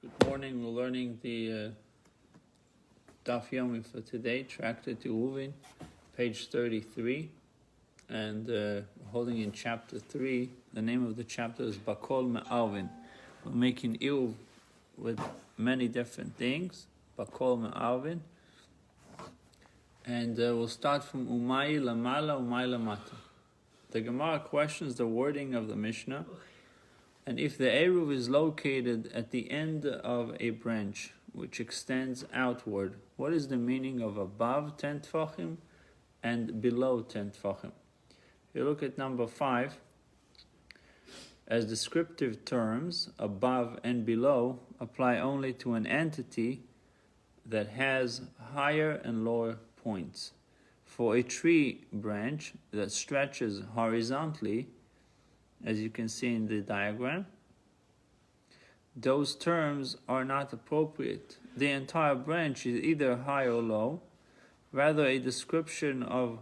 Good morning. We're learning the Daf Yomi for today, Tractate Eruvin, page 33, and holding in chapter 3. The name of the chapter is Bakol Me'arvin. We're making Eruv with many different things, Bakol Me'arvin, and we'll start from Umay Lamala, Umay Lamata. The Gemara questions the wording of the Mishnah, and if the Eruv is located at the end of a branch which extends outward, what is the meaning of above 10 tfachim and below 10 tfachim? You look at number 5. As descriptive terms, above and below apply only to an entity that has higher and lower points. For a tree branch that stretches horizontally, as you can see in the diagram, those terms are not appropriate. The entire branch is either high or low. Rather, a description of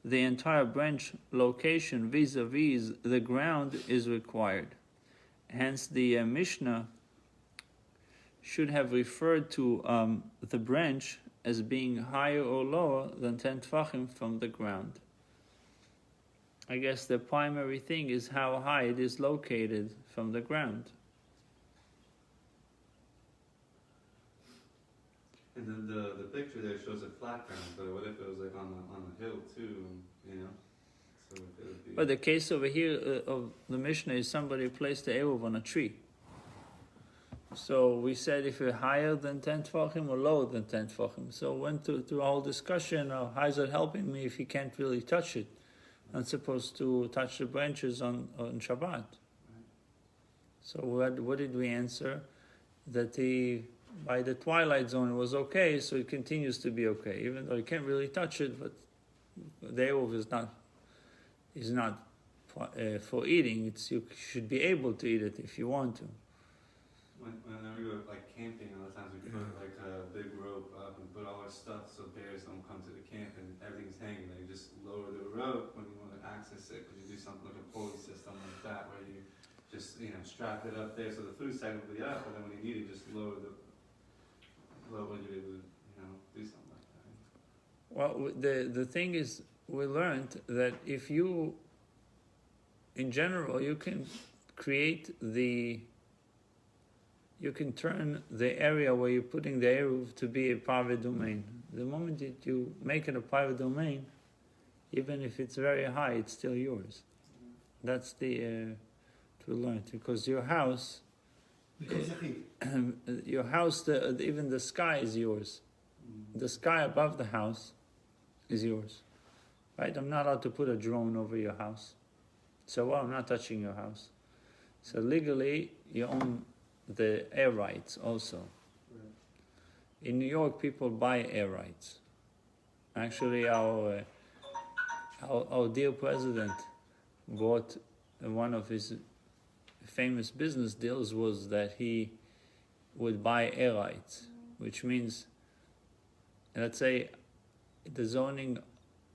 the entire branch location vis-a-vis the ground is required. Hence, the Mishnah should have referred to the branch as being higher or lower than 10 tfachim from the ground. I guess the primary thing is how high it is located from the ground. And then the picture there shows a flat ground, but what if it was like on the hill too, you know? So it would be... But the case over here of the Mishnah is somebody placed the Eruv on a tree. So we said if you're higher than 10 tfachim or lower than 10 tfachim. So went through a whole discussion of how is it helping me if you can't really touch it. I'm supposed to touch the branches on Shabbat. Right. So what did we answer? That by the twilight zone it was okay, so it continues to be okay, even though you can't really touch it. But the Eruv is not for eating. You should be able to eat it if you want to. Whenever we go like camping, a lot of times we put like a big rope up and put all our stuff so bears don't come to the camp and everything's hanging. Like you just lower the rope when you want to access it, because you do something like a pulley system like that where you just strap it up there so the food's technically up, but then when you need it, just lower when you're able to do something like that. Well, the thing is, we learned that if you, in general, you can you can turn the area where you're putting the Eruv to be a private domain. The moment that you make it a private domain, even if it's very high, it's still yours. That's to learn, because your house, even the sky is yours. The sky above the house is yours, right? I'm not allowed to put a drone over your house. So, I'm not touching your house. So legally, you own the air rights also. Right. In New York, people buy air rights. Actually, our dear president bought one of his famous business deals was that he would buy air rights, which means, let's say, the zoning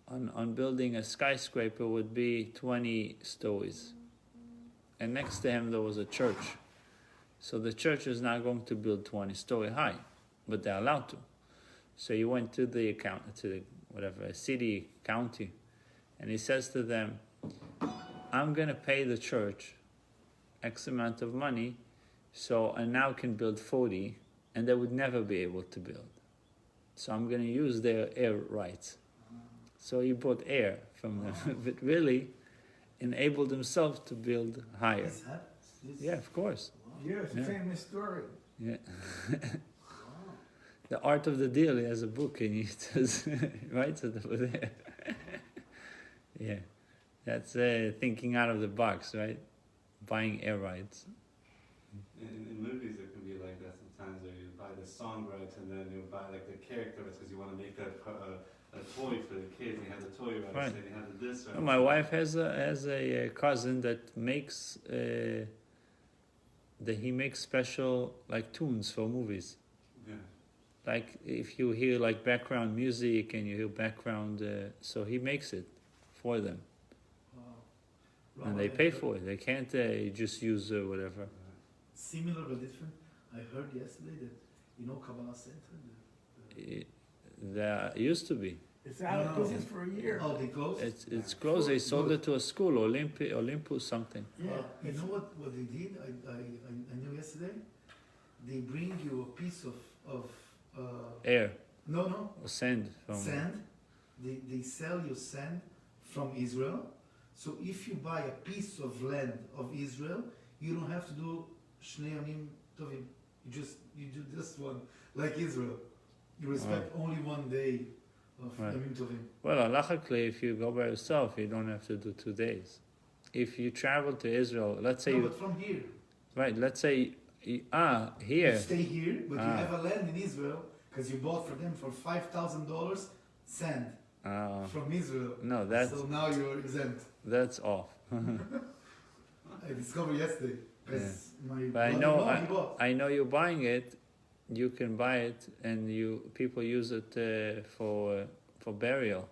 on building a skyscraper would be 20 stories, and next to him there was a church. So the church is not going to build 20-story high, but they're allowed to. So he went to the city, county, and he says to them, I'm going to pay the church X amount of money, so I now can build 40, and they would never be able to build. So I'm going to use their air rights. So he bought air from them, but really enabled himself to build higher. Yeah, of course. Yeah, it's a famous story. Yeah. The Art of the Deal, he has a book and he says, writes it over there. Yeah, that's thinking out of the box, right? Buying air rights. In movies, it can be like that sometimes, where you buy the song rights and then you buy like the character rights because you want to make a toy for the kids. And you have the toy rights, right. And you have the this rights. My wife has a cousin that makes. He makes special like tunes for movies. Yeah. Like if you hear like background music and you hear background, so he makes it for them. Wow. And they pay for it. They can't just use whatever. Similar but different. I heard yesterday that, Kabbalah Center? There used to be. It's out of business for a year. Oh, they closed? It's closed. They sold it to a school, Olympus something. Yeah. You know what they did? I knew yesterday. They bring you a piece of Air. No. Or sand. Sand. They sell you sand from Israel. So if you buy a piece of land of Israel, you don't have to do Shnei Yamim Tovim. You do this one, like Israel. You respect only one day of Yamim Tovim. Well, halachically, if you go by yourself, you don't have to do 2 days. If you travel to Israel, let's say but from here. Right, let's say here. You stay here, but you have a land in Israel because you bought for them for $5,000 sand from Israel. No, so now you're exempt. That's off. I discovered yesterday because but I know you're buying it. You can buy it, and people use it for burial.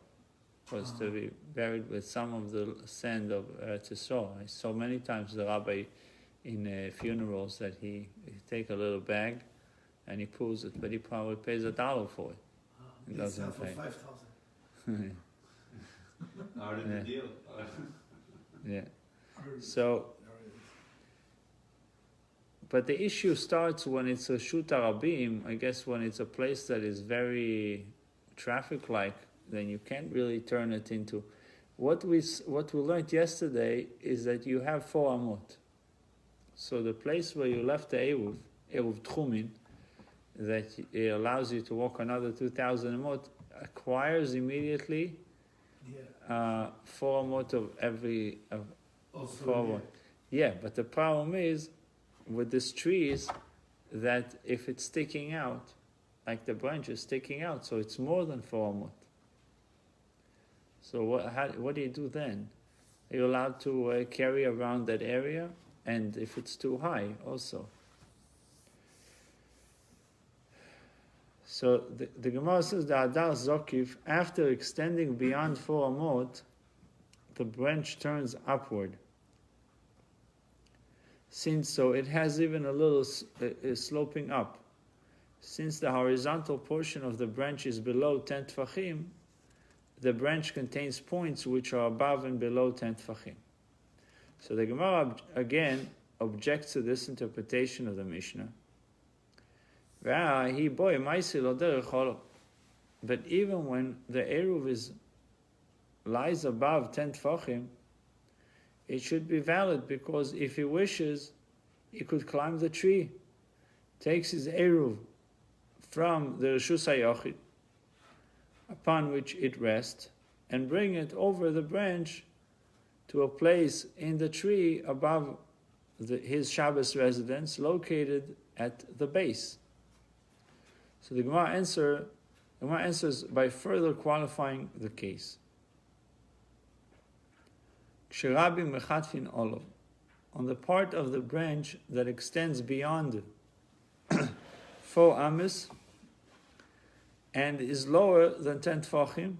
Was to be buried with some of the sand of Eretz Yisrael. I saw many times the rabbi in funerals that he take a little bag and he pulls it, but he probably pays $1 for it. He doesn't pay. For $5,000. Out of the deal. Yeah. So, but the issue starts when it's a Shut Arabim. I guess when it's a place that is very traffic-like, then you can't really turn it into. What we learned yesterday is that you have 4 amot. So the place where you left the Eruv Tchumin, that it allows you to walk another 2,000 amot, acquires immediately 4 amot of every. Yeah, but the problem is with these trees that if it's sticking out, like the branch is sticking out, so it's more than 4 amot. So what do you do then? Are you allowed to carry around that area? And if it's too high, also. So the Gemara says the Adar Zokif, after extending beyond 4 amot, the branch turns upward. Since it has even a little sloping up. Since the horizontal portion of the branch is below 10 tfachim, the branch contains points which are above and below 10 tfachim. So the Gemara again objects to this interpretation of the Mishnah. But even when the Eruv lies above 10 tfachim, it should be valid, because if he wishes, he could climb the tree, takes his Eruv from the Reshus HaYochid, upon which it rests, and bring it over the branch to a place in the tree above his Shabbos residence, located at the base. So the Gemara answers by further qualifying the case. K'sherabim mechatfin olav, on the part of the branch that extends beyond 4 amis and is lower than 10 tfachim,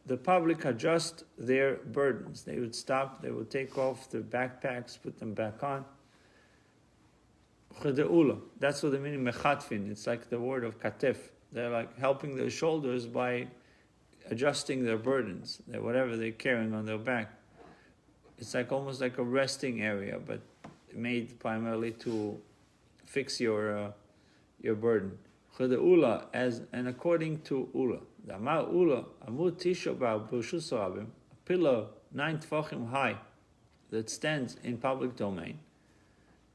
the public adjust their burdens. They would stop, they would take off their backpacks, put them back on. Chede'ula, that's what the meaning mechatfin. It's like the word of katef. They're like helping their shoulders by adjusting their burdens, whatever they're carrying on their back. It's like almost like a resting area, but made primarily to fix your burden. Chede'ula, and according to Ula, the Amar Ula, Amud Tisha B'Av B'Reshus HaRabim, a pillar 9 tfachim high that stands in public domain.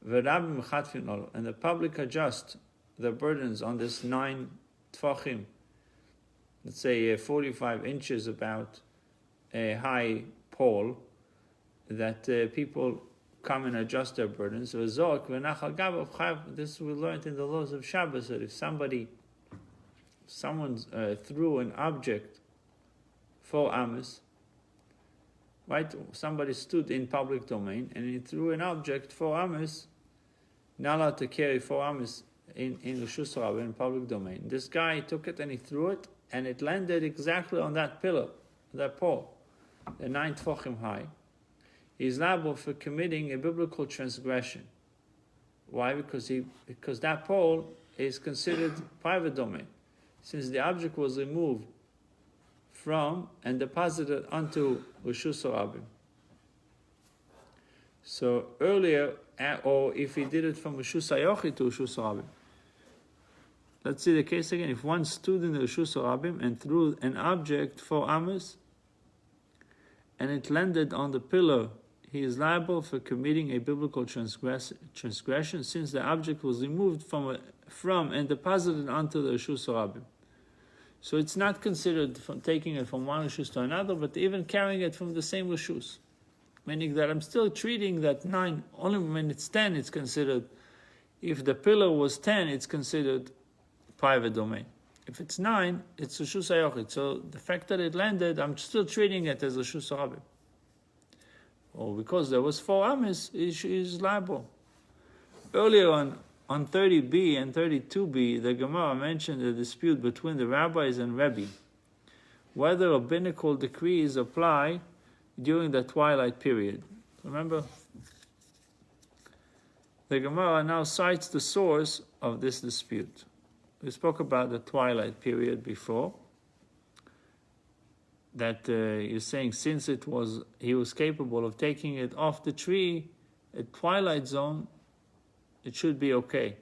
V'Rabim Mechatfin Olav, and the public adjust the burdens on this 9 tfachim, let's say 45 inches about a high pole, that people come and adjust their burdens. This we learned in the laws of Shabbos, that if someone threw an object 4 amis, right? Somebody stood in public domain and he threw an object 4 amis, not allowed to carry 4 amis in Reshus HaRabim, in public domain. This guy took it and he threw it, and it landed exactly on that pillar, that pole, the 9 tfachim high. He is liable for committing a biblical transgression. Why? Because that pole is considered private domain, since the object was removed from and deposited onto Rishus Rabim. So earlier, or if he did it from Rishus Hayochid to Rishus Rabim. Let's see the case again. If one stood in the Rishus Rabim and threw an object 4 amos, and it landed on the pillar, he is liable for committing a biblical transgression, since the object was removed from and deposited onto the Rishus Rabim. So it's not considered from taking it from one Rishus to another, but even carrying it from the same Rishus. Meaning that I'm still treating that 9, only when it's 10 it's considered, if the pillar was 10 it's considered private domain. If it's 9, it's Rishus Hayochid. So the fact that it landed, I'm still treating it as Rishus Rabim. Or because there was 4 amos, is liable. Earlier on 30b and 32b, the Gemara mentioned a dispute between the rabbis and Rebbe, whether rabbinical decrees apply during the twilight period. Remember? The Gemara now cites the source of this dispute. We spoke about the twilight period before, that you're saying since he was capable of taking it off the tree at twilight zone, it should be okay.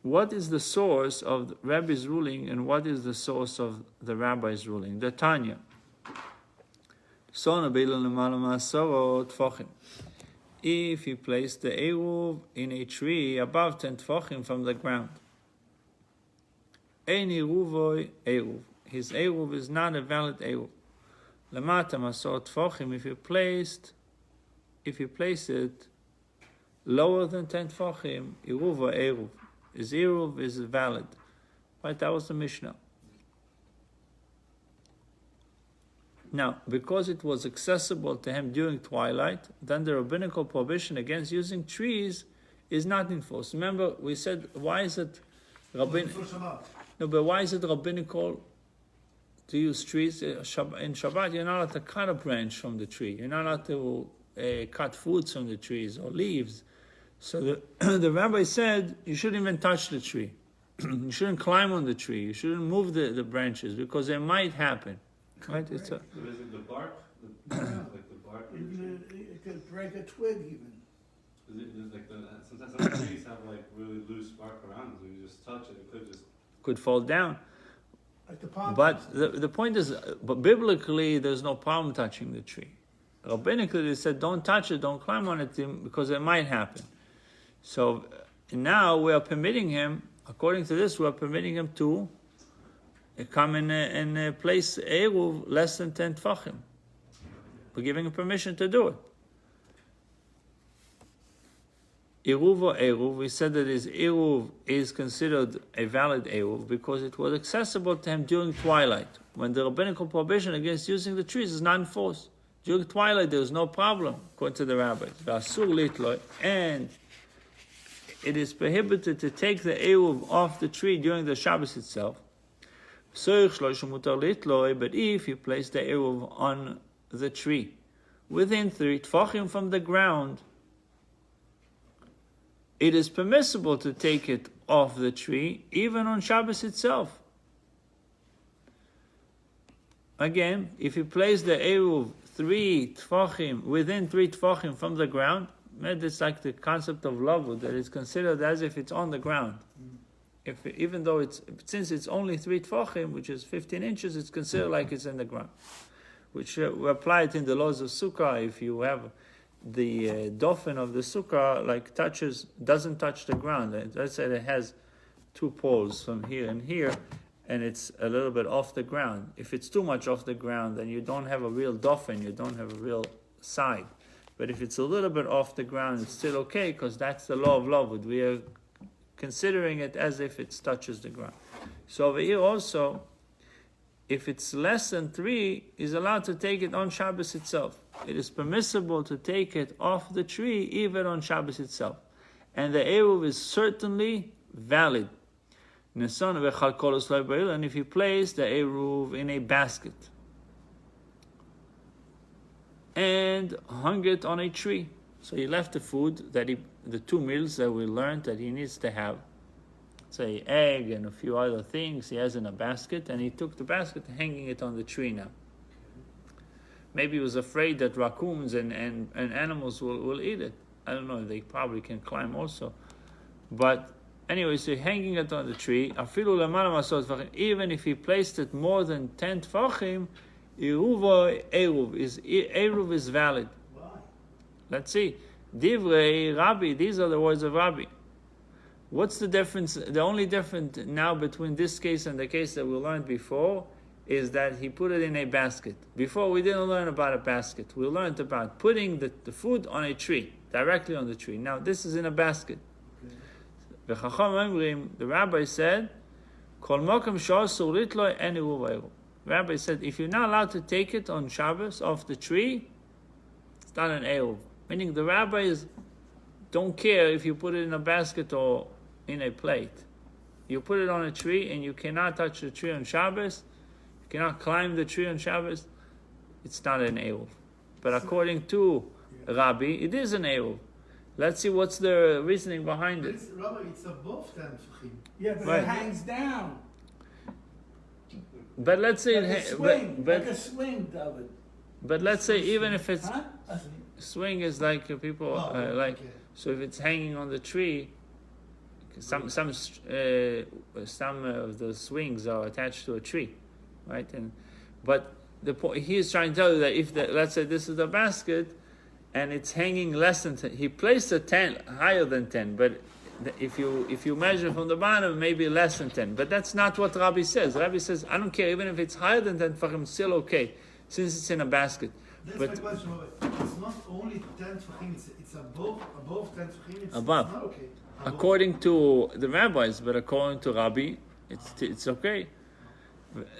What is the source of the Rebbe's ruling and what is the source of the Rabbi's ruling? The Tanya. If you place the Eruv in a tree above 10 tefachim from the ground, Ein Eruvoi Eruv. His Eruv is not a valid Eruv. Lamata Masor tefachim. If you place it lower than 10 tefachim, Eruv Eruv. His Eruv is valid. Right? That was the Mishnah. Now, because it was accessible to him during twilight, then the rabbinical prohibition against using trees is not enforced. Remember, we said, why is it rabbinical? No, but why is it rabbinical to use trees? In Shabbat, you're not allowed to cut a branch from the tree. You're not allowed to cut fruits from the trees or leaves. So the rabbi said you shouldn't even touch the tree. You shouldn't climb on the tree. You shouldn't move the branches because it might happen. Right? It's so is it the bark? Like the bark? It could break a twig even. Is it like sometimes some trees have like really loose bark around them, so you just touch it, it could fall down. Like the palm but the point is, but biblically there's no problem touching the tree. Rabbinically they said don't touch it, don't climb on it because it might happen. So now we are permitting him, according to this, we are permitting him to come in and place Eruv less than 10 tefachim. We're giving him permission to do it. Eruv or Eruv, we said that his Eruv is considered a valid Eruv because it was accessible to him during twilight, when the rabbinical prohibition against using the trees is not enforced. During twilight there is no problem, according to the rabbis. And it is prohibited to take the Eruv off the tree during the Shabbos itself. But if you place the Eruv on the tree within 3 tefachim from the ground, it is permissible to take it off the tree even on Shabbos itself. Again, if you place the Eruv 3 tefachim within 3 tefachim from the ground, it's like the concept of lavud, that is considered as if it's on the ground. Even though since it's only 3 tefachim, which is 15 inches, it's considered like it's in the ground. Which we apply it in the laws of Sukkah. If you have the dolphin of the Sukkah doesn't touch the ground. Let's say it has 2 poles from here and here, and it's a little bit off the ground. If it's too much off the ground, then you don't have a real dolphin, you don't have a real side. But if it's a little bit off the ground, it's still okay, because that's the law of lavud. We are considering it as if it touches the ground. So over here also, if it's less than 3, is allowed to take it on Shabbos itself. It is permissible to take it off the tree even on Shabbos itself. And the Eruv is certainly valid. And if you place the Eruv in a basket and hung it on a tree, so he left the food that the 2 meals that we learned that he needs to have, say egg and a few other things he has in a basket, and he took the basket hanging it on the tree now. Maybe he was afraid that raccoons and animals will eat it. I don't know, they probably can climb also. But anyway, so hanging it on the tree, even if he placed it more than 10 tfachim, Eruv is valid. Why? Let's see. Divrei Rabbi, these are the words of Rabbi. What's the difference? The only difference now between this case and the case that we learned before is that he put it in a basket. Before we didn't learn about a basket. We learned about putting the food on a tree, directly on the tree. Now this is in a basket. The rabbi said, Rabbi said, if you're not allowed to take it on Shabbos off the tree, it's not an Eruv. Meaning the rabbis don't care if you put it in a basket or in a plate. You put it on a tree and you cannot touch the tree on Shabbos, you cannot climb the tree on Shabbos, it's not an Eruv. But according to Rabbi, it is an Eruv. Let's see what's the reasoning behind it. Rabbi, it's above 10 tefachim. Yeah, but Right. it hangs down. But let's say, Like a swing, like a swing, David. but let's say even if it's Huh? swing is like people like. Okay. So if it's hanging on the tree, some of the swings are attached to a tree, right? But the point he is trying to tell you that if let's say this is the basket, and it's hanging less than 10, he placed a 10 higher than 10, but if you measure from the bottom, maybe less than 10. But that's not what Rabbi says. Rabbi says, I don't care even if it's higher than 10 for him, still okay, since it's in a basket. That's But my question, Rabbi. It's not only 10 tefachim, it's above 10 tefachim. It's Above. not okay. Above. According to the rabbis, but according to Rabbi, it's okay.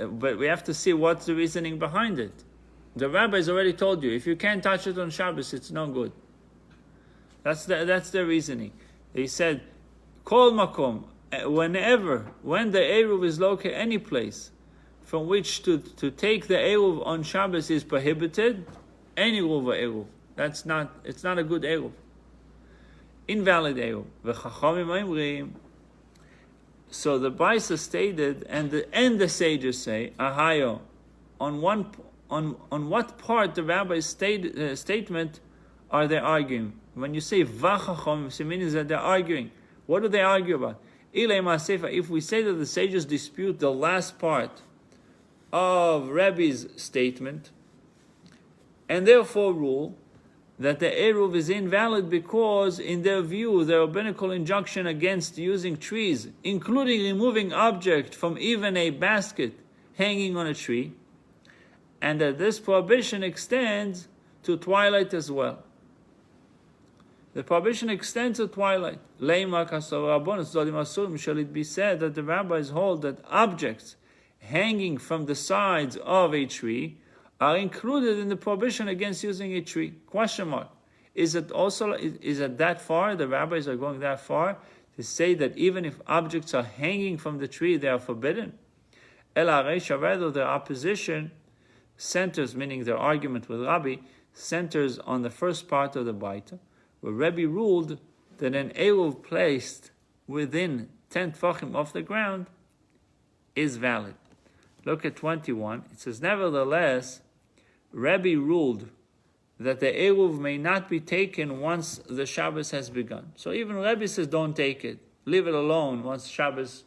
But we have to see what's the reasoning behind it. The rabbis already told you, if you can't touch it on Shabbos, it's no good. That's the reasoning. He said, Kol makom, when the Eruv is located any place from which to take the Eruv on Shabbos is prohibited, any Eruv. It's not a good Eruv. Invalid Eruv. V'chachamim oimrim. So the Baisa stated, and the sages say, Ahayo, on what part the rabbi's statement are they arguing? When you say v'chachom, it means that they're arguing. What do they argue about? If we say that the sages dispute the last part of Rabbi's statement, and therefore rule that the Eruv is invalid because, in their view, the rabbinical injunction against using trees, including removing object from even a basket hanging on a tree, and that this prohibition extends to twilight as well. The prohibition extends to twilight. Shall it be said that the rabbis hold that objects hanging from the sides of a tree are included in the prohibition against using a tree? Question mark. Is it that far? The rabbis are going that far to say that even if objects are hanging from the tree, they are forbidden? Rather, their opposition centers, meaning their argument with Rabbi, centers on the first part of the Baita, where Rabbi ruled that an Eruv placed within 10 tfachim off the ground is valid. Look at 21. It says, nevertheless, Rabbi ruled that the Eruv may not be taken once the Shabbos has begun. So even Rabbi says, don't take it. Leave it alone once Shabbos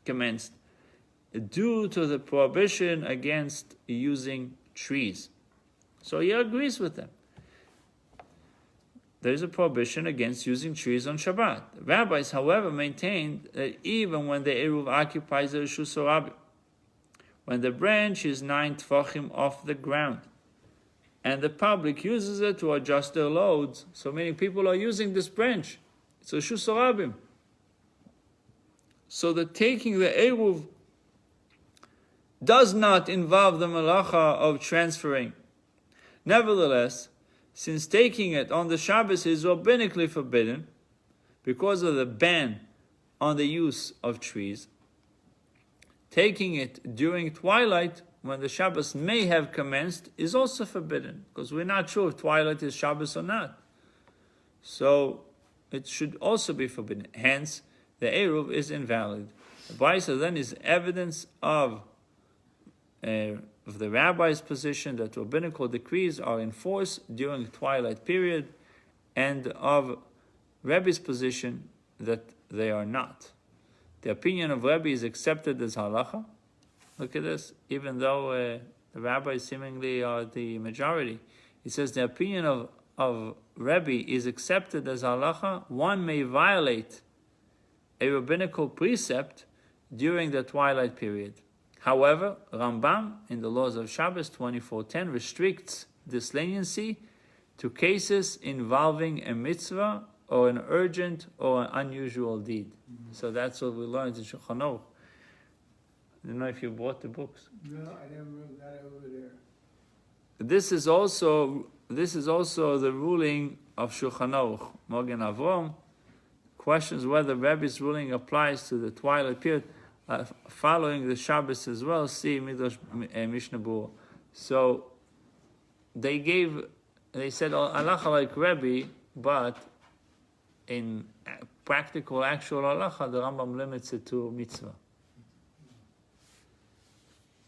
commenced, due to the prohibition against using trees. So he agrees with them. There is a prohibition against using trees on Shabbat. Rabbis, however, maintain that even when the Eruv occupies the Rishus Rabbi, when the branch is 9 tfachim off the ground, and the public uses it to adjust their loads, so many people are using this branch. It's a Rishus Rabbim. So the taking the Eruv does not involve the malacha of transferring. Nevertheless, since taking it on the Shabbos is rabbinically forbidden because of the ban on the use of trees, taking it during twilight when the Shabbos may have commenced is also forbidden, because we're not sure if twilight is Shabbos or not. So it should also be forbidden. Hence, the Eruv is invalid. The Brisa then is evidence of the rabbi's position that rabbinical decrees are in force during twilight period, and of Rebbe's position that they are not. The opinion of Rebbe is accepted as halacha. Look at this, even though the rabbis seemingly are the majority. He says the opinion of Rebbe is accepted as halacha. One may violate a rabbinical precept during the twilight period. However, Rambam in the Laws of Shabbos 24:10 restricts this leniency to cases involving a mitzvah or an urgent or an unusual deed. So that's what we learned in Shulchan Aruch. I don't know if you bought the books. No, I never got it over there. This is also the ruling of Shulchan Aruch. Mogen Avrom questions whether Rebbe's ruling applies to the twilight period following the Shabbos as well. See Midrash Mishnah Berurah. So they said halacha like Rebbe, but in practical, actual halacha, the Rambam limits it to mitzvah.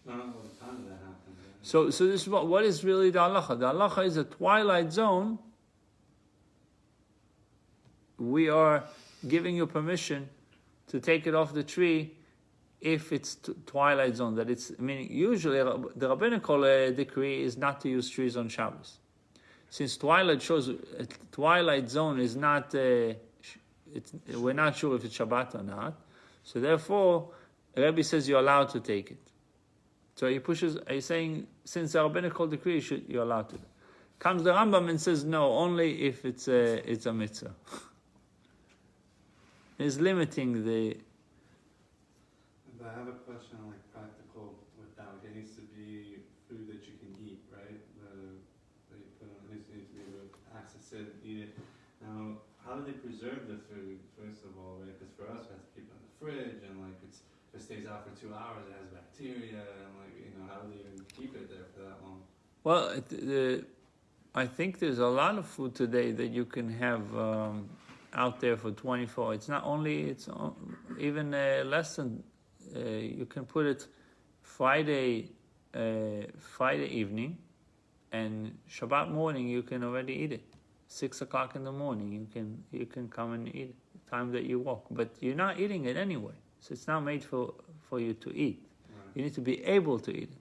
I don't know what time that happens. So this is what is really the halacha. The halacha is a twilight zone. We are giving you permission to take it off the tree if it's twilight zone. That it's meaning usually the rabbinical decree is not to use trees on Shabbos. Since twilight shows twilight zone is not, we're not sure if it's Shabbat or not. So therefore, Rebbe says you're allowed to take it. So he's saying, since the rabbinical decree, you're allowed to. Comes the Rambam and says, no, only if it's a mitzvah. He's limiting the... But I have a question on practical with that. It needs to be food that you can eat, right? That you put on, it needs to be able to access it, eat it. Now, how do they preserve the food, first of all, right? Because for us, we have to keep it in the fridge, and if it stays out for 2 hours, it has bacteria, and how do they even keep it there for that long? Well, I think there's a lot of food today that you can have out there for 24. It's not only, it's even less than, you can put it Friday evening, and Shabbat morning you can already eat it. 6 o'clock in the morning you can come and eat it, the time that you walk. But you're not eating it anyway, so it's not made for you to eat. Right. You need to be able to eat it.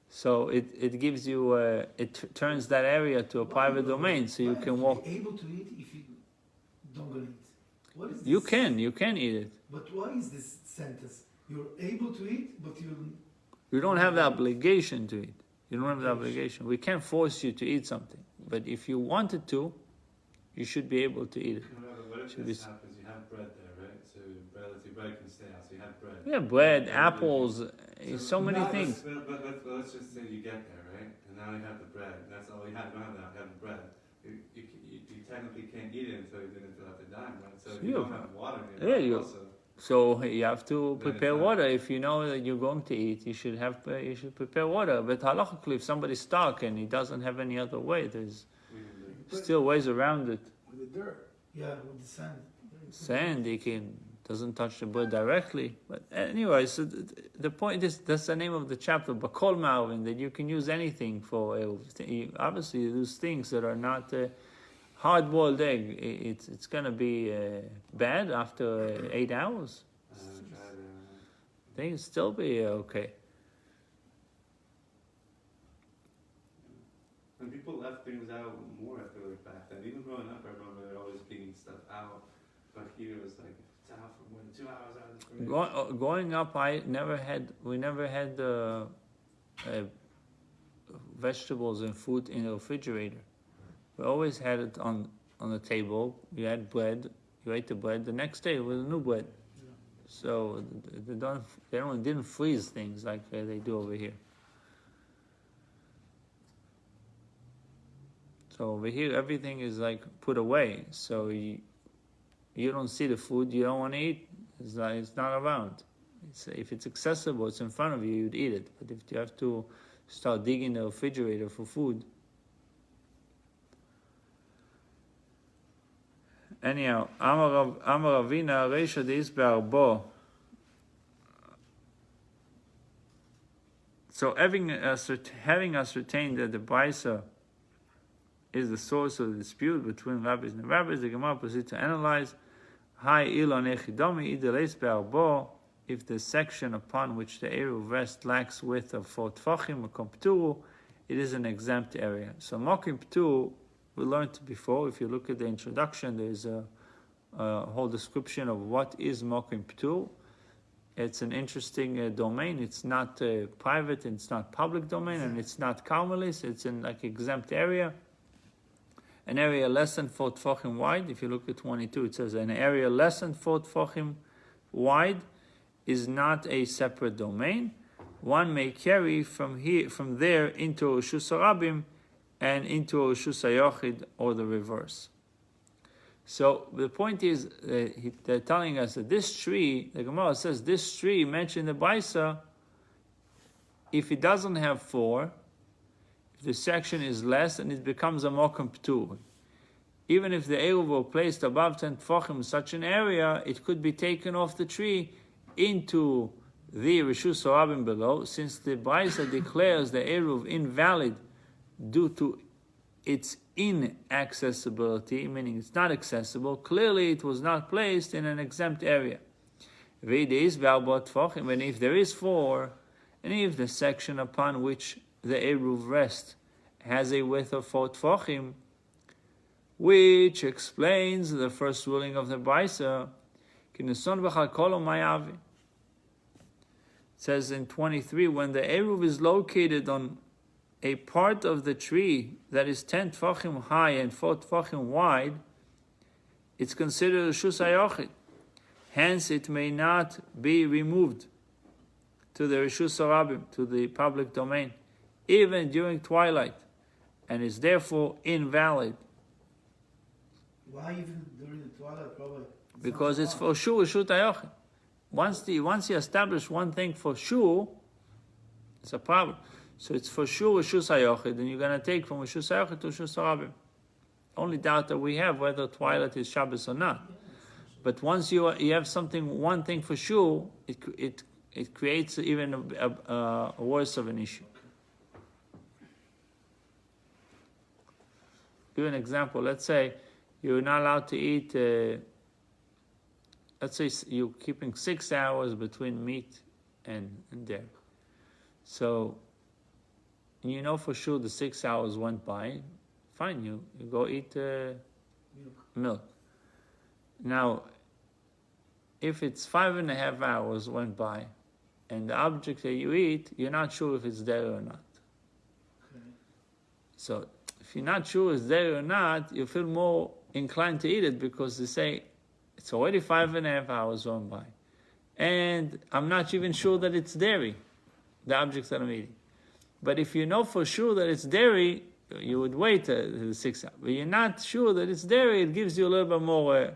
So it gives you, it turns that area to a private domain, so you can walk. Able to eat if you don't gonna eat. What is this? You can eat it. But why is this sentence? You're able to eat, but You don't have the obligation to eat. You don't have the obligation. We can't force you to eat something. But if you wanted to, you should be able to eat it. What if this happens? You have bread there, right? So bread can stay out. So you have bread. Yeah, bread, apples, so many things. But let's just say you get there, right? And now you have the bread. That's all you have. You don't have that. You have the bread. You technically can't eat it until you have to dine, right? So if you don't have water, so you have to prepare water. If you know that you're going to eat, you should prepare water. But halachically, if somebody's stuck and he doesn't have any other way, there's still ways around it. With the dirt. yeah, with the sand. Sand, doesn't touch the bread directly. But anyway, so the point is, that's the name of the chapter, Bakol Ma'avin, that you can use anything for obviously you use things that are not hard-boiled egg. It's going to be bad after 8 hours. They can still be okay. When people left things out more, I feel back then. Even growing up, I remember they're always beating stuff out. But here it was if it's out for more than 2 hours out of the fridge. Growing up, we never had vegetables and fruit in the refrigerator. We always had it on the table. You had bread. You ate the bread. The next day it was new bread. So they didn't freeze things like they do over here. So over here everything is put away. So you don't see the food you don't want to eat. It's not around. If it's accessible, it's in front of you, you'd eat it. But if you have to start digging the refrigerator for food. anyhow, Amar Ravina Reisha Deis Be'arbo. So having ascertained that the Baisa is the source of the dispute between rabbis and rabbis, the Gemara proceeds to analyze Hai Ilon Echidomi Ideles Be'arbo, if the section upon which the Eruv rests lacks width of 4 Tfachim or Kompturu, it is an exempt area. So Mokim Ptur, we learned before, if you look at the introduction, there's a whole description of what is Mokim Ptur. It's an interesting domain. It's not private, it's not public domain, and it's not Carmelis. It's in like exempt area. An area less than 4 Tfachim wide. If you look at 22, it says an area less than 4 Tfachim wide is not a separate domain. One may carry from there into Reshus HaRabim and into Reshus HaYochid, or the reverse. So the point is, they're telling us that this tree, the Gemara says, this tree mentioned in the Baisa, if it doesn't have 4, if the section is less, and it becomes a Mokum Ptur. Even if the Eruv were placed above 10 Tfachim in such an area, it could be taken off the tree into the Reshus HaRabim below, since the Baisa declares the Eruv invalid due to its inaccessibility, meaning it's not accessible. Clearly it was not placed in an exempt area. And if there is 4, and if the section upon which the Eruv rests has a width of 4 Tfachim, which explains the first ruling of the Baisa, it says in 23, when the Eruv is located on a part of the tree that is 10 Tfachim high and 4 Tfachim wide, it's considered Reshus HaYochid. Hence, it may not be removed to the Reshus HaRabim, to the public domain, even during twilight, and is therefore invalid. Why even during the twilight? Probably Because it's for sure Reshus HaYochid. Once you establish one thing for sure, it's a problem. So it's for sure Reshus HaYochid, and you're going to take from Reshus HaYochid to Reshus HaRabim. Only doubt that we have whether twilight is Shabbos or not. But once you have one thing for sure, it creates even a worse of an issue. Give an example. Let's say you're not allowed to eat. Let's say you're keeping 6 hours between meat and dairy. So you know for sure the 6 hours went by. Fine, you go eat milk. Now, if it's 5.5 hours went by, and the object that you eat, you're not sure if it's dairy or not. Okay. So if you're not sure it's dairy or not, you feel more inclined to eat it because they say it's already 5.5 hours went by, and I'm not even sure that it's dairy, the object that I'm eating. But if you know for sure that it's dairy, you would wait the 6 hours. But you're not sure that it's dairy, it gives you a little bit more.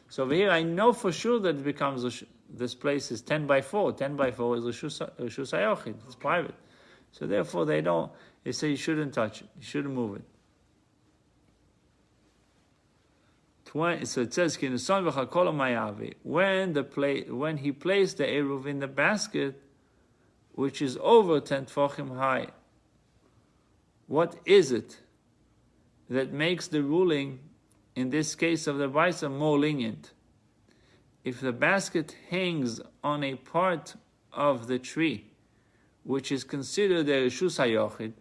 So over here, I know for sure that it becomes, this place is 10 by 4. 10 by 4 is Reshus HaYochid. It's private. So therefore, they say you shouldn't touch it. You shouldn't move it. So it says, when he placed the Eruv in the basket, which is over 10 Tfachim high, what is it that makes the ruling, in this case of the Baisa, more lenient? If the basket hangs on a part of the tree, which is considered a Reshus HaYochid,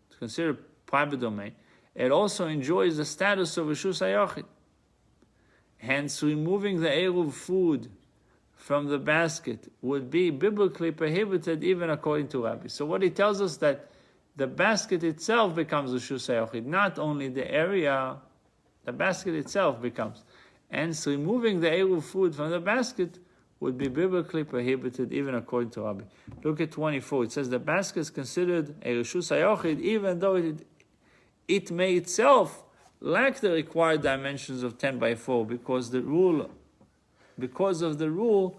it's considered private domain, it also enjoys the status of Reshus HaYochid. Hence, removing the Eruv food from the basket would be biblically prohibited even according to Rabbi. So what he tells us that the basket itself becomes Reshus HaYochid, not only the area, the basket itself becomes. Hence, removing the Eruv food from the basket would be biblically prohibited even according to Rabbi. Look at 24. It says the basket is considered a Reshus HaYochid even though it may itself lack the required dimensions of 10 by 4 because of the rule,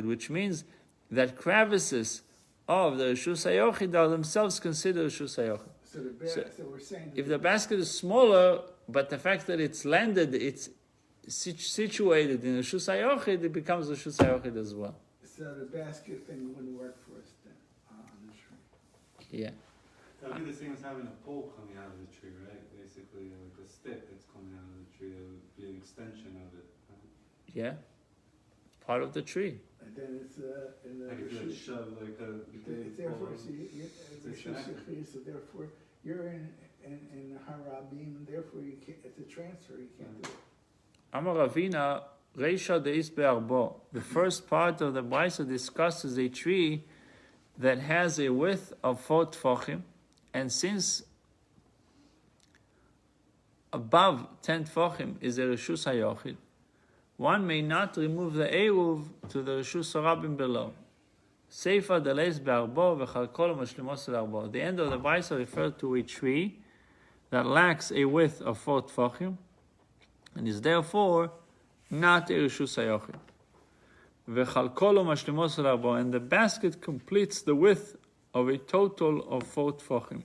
which means that crevices of the Reshus HaYochid are themselves considered Reshus HaYochid. So we're saying if the basket is smaller, but the fact that it's landed, it's situated in a Reshus HaYochid, it becomes a Reshus HaYochid as well. So the basket thing wouldn't work for us then, on the tree. Yeah. That would be the same as having a pole coming out of the tree, right? Basically, like a stick that's coming out of the tree, that would be an extension of it. Right? Yeah. Part of the tree. And then it's, in the Like if you like Reshus- shove like a big it's therefore, pole. so so therefore, you're in Harabim, and therefore you can't, it's a transfer, you can't do it. Amar Ravina, Reisha deis be'arbo. The first part of the Brisa discusses a tree that has a width of 4 tfachim, and since above 10 tfachim is a Reshus HaYochid, one may not remove the Eruv to the Reshus HaRabim below. Seifa deleis be'arbo v'chalkol mashlimos l'arbo. At the end of the Brisa referred to a tree that lacks a width of 4 tfachim, and is therefore not a Reshus HaYochid. V'chalkolo mashlimos l'arbo, and the basket completes the width of a total of 4 tfachim.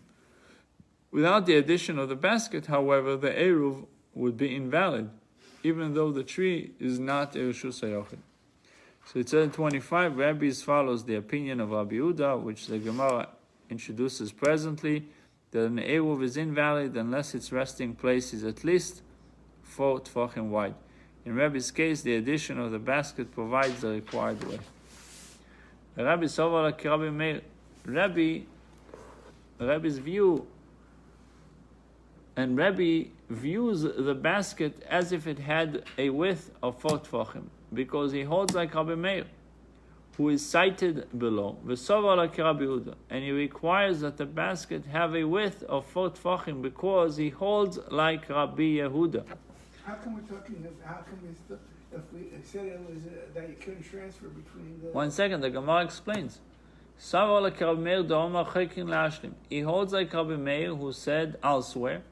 Without the addition of the basket, however, the Eruv would be invalid, even though the tree is not a Reshus HaYochid. So it said in 25, Rabbis follows the opinion of Rabbi Yehuda, which the Gemara introduces presently, that an Eruv is invalid unless its resting place is at least 4 tfachim wide. In Rabbi's case, the addition of the basket provides the required width. Rabbi Sovar like Rabbi Meir. Rabbi's view, and Rabbi views the basket as if it had a width of 4 tfachim, because he holds like Rabbi Meir, who is cited below, V'sovar like Rabbi Yehuda, and he requires that the basket have a width of 4 tfachim because he holds like Rabbi Yehuda. How come we're talking, how come if we said it was, that you couldn't transfer between the... 1 second, the Gemara explains. Savar like Rabbi Meir da'omar chekin la'ashlim. He holds like Rabbi Meir, who said elsewhere,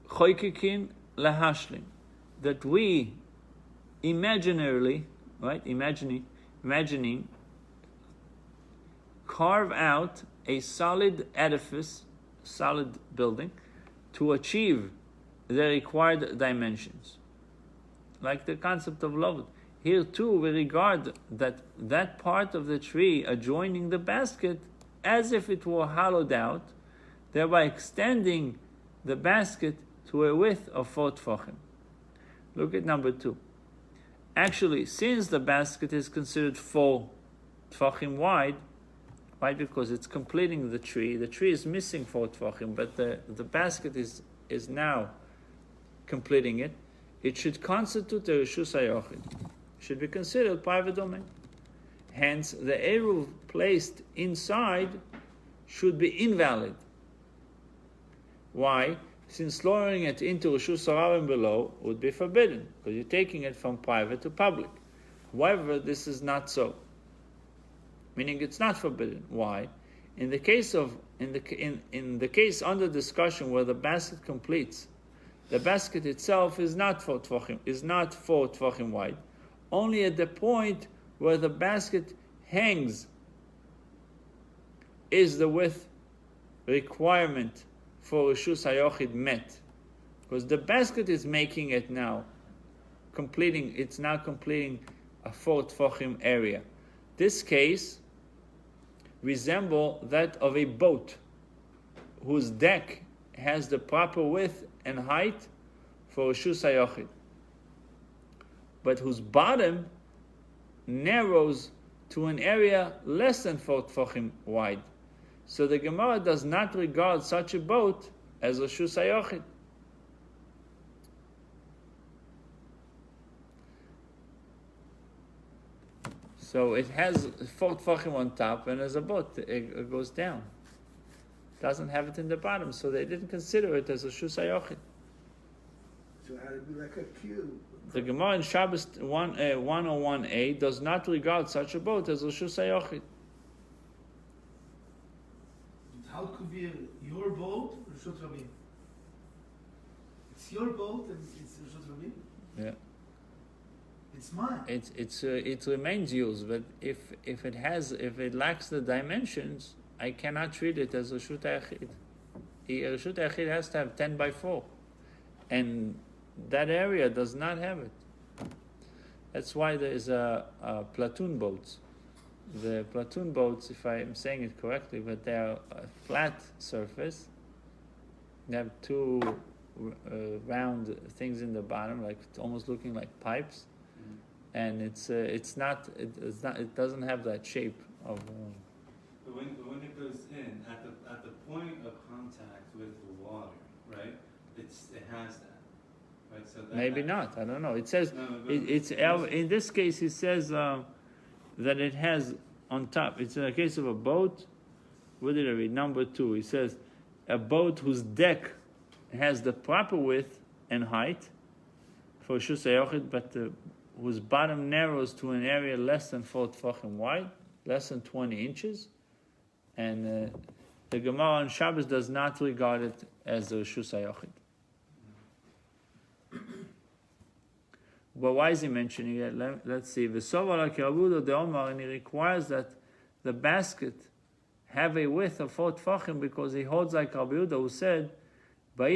choikikin lahashlim, that we imaginarily, right, imagining, carve out a solid edifice, solid building, to achieve the required dimensions. Like the concept of Loved. Here too, we regard that part of the tree adjoining the basket as if it were hollowed out, thereby extending the basket to a width of 4 tfachim. Look at number 2. Actually, since the basket is considered 4 tfachim wide, why? Because it's completing the tree is missing 4 tfachim, but the basket is now completing it. It should constitute a Reshus HaYochid. Should be considered private domain. Hence, the Eruv placed inside should be invalid. Why? Since lowering it into Reshus HaRabim below would be forbidden, because you're taking it from private to public. However, this is not so. Meaning it's not forbidden. Why? In the case under discussion where the basket completes, the basket itself is not 4 tfachim wide. Only at the point where the basket hangs is the width requirement for Reshus HaYochid met. Because the basket is making it now, it's now completing a 4 tfachim area. This case resemble that of a boat whose deck has the proper width and height for Reshus HaYochid, but whose bottom narrows to an area less than 4 tfachim wide. So the Gemara does not regard such a boat as Reshus HaYochid. So it has 4 tfachim on top, and as a boat, it goes down. Doesn't have it in the bottom, so they didn't consider it as a Reshus HaYochid. So how to be like a cube? The Gemara in Shabbos 101a does not regard such a boat as a Reshus HaYochid. How it could be your boat or Reshut Rabim? It's your boat and it's Reshut Rabim? Yeah. It's mine. It remains yours, but if it lacks the dimensions, I cannot treat it as a Reshut HaYochid. Reshut Yachid has to have 10 by 4. And that area does not have it. That's why there is a platoon boats. The platoon boats, if I'm saying it correctly, but they are a flat surface. They have two round things in the bottom, like almost looking like pipes, and it doesn't have that shape of. But when it goes in at the point of contact with the water, right? It has that. Right, so Maybe not. I don't know. It says in this case. It says that it has on top. It's in a case of a boat. What did I read? Number 2. It says a boat whose deck has the proper width and height for Shus HaYochid, but whose bottom narrows to an area less than 4 tefachim wide, less than 20 inches, and the Gemara on Shabbos does not regard it as the Shus HaYochid. But why is he mentioning it? Let's see. And he requires that the basket have a width of 4 tefachim because he holds like Rabbi Yehuda who said, that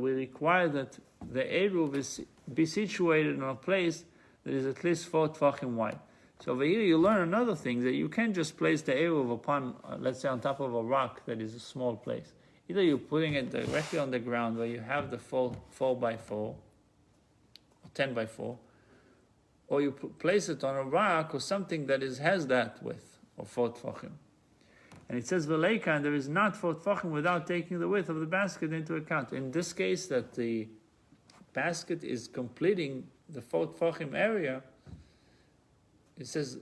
we require that the Eruv be situated in a place that is at least 4 tefachim wide. So over here you learn another thing, that you can't just place the Eruv upon, let's say on top of a rock that is a small place. Either you're putting it directly on the ground where you have the 4 by 4, 10 by 4, or you place it on a rock or something that has that width of 4 tefachim. And it says v'leika, and there is not 4 tefachim without taking the width of the basket into account. In this case, that the basket is completing the 4 tefachim area, it says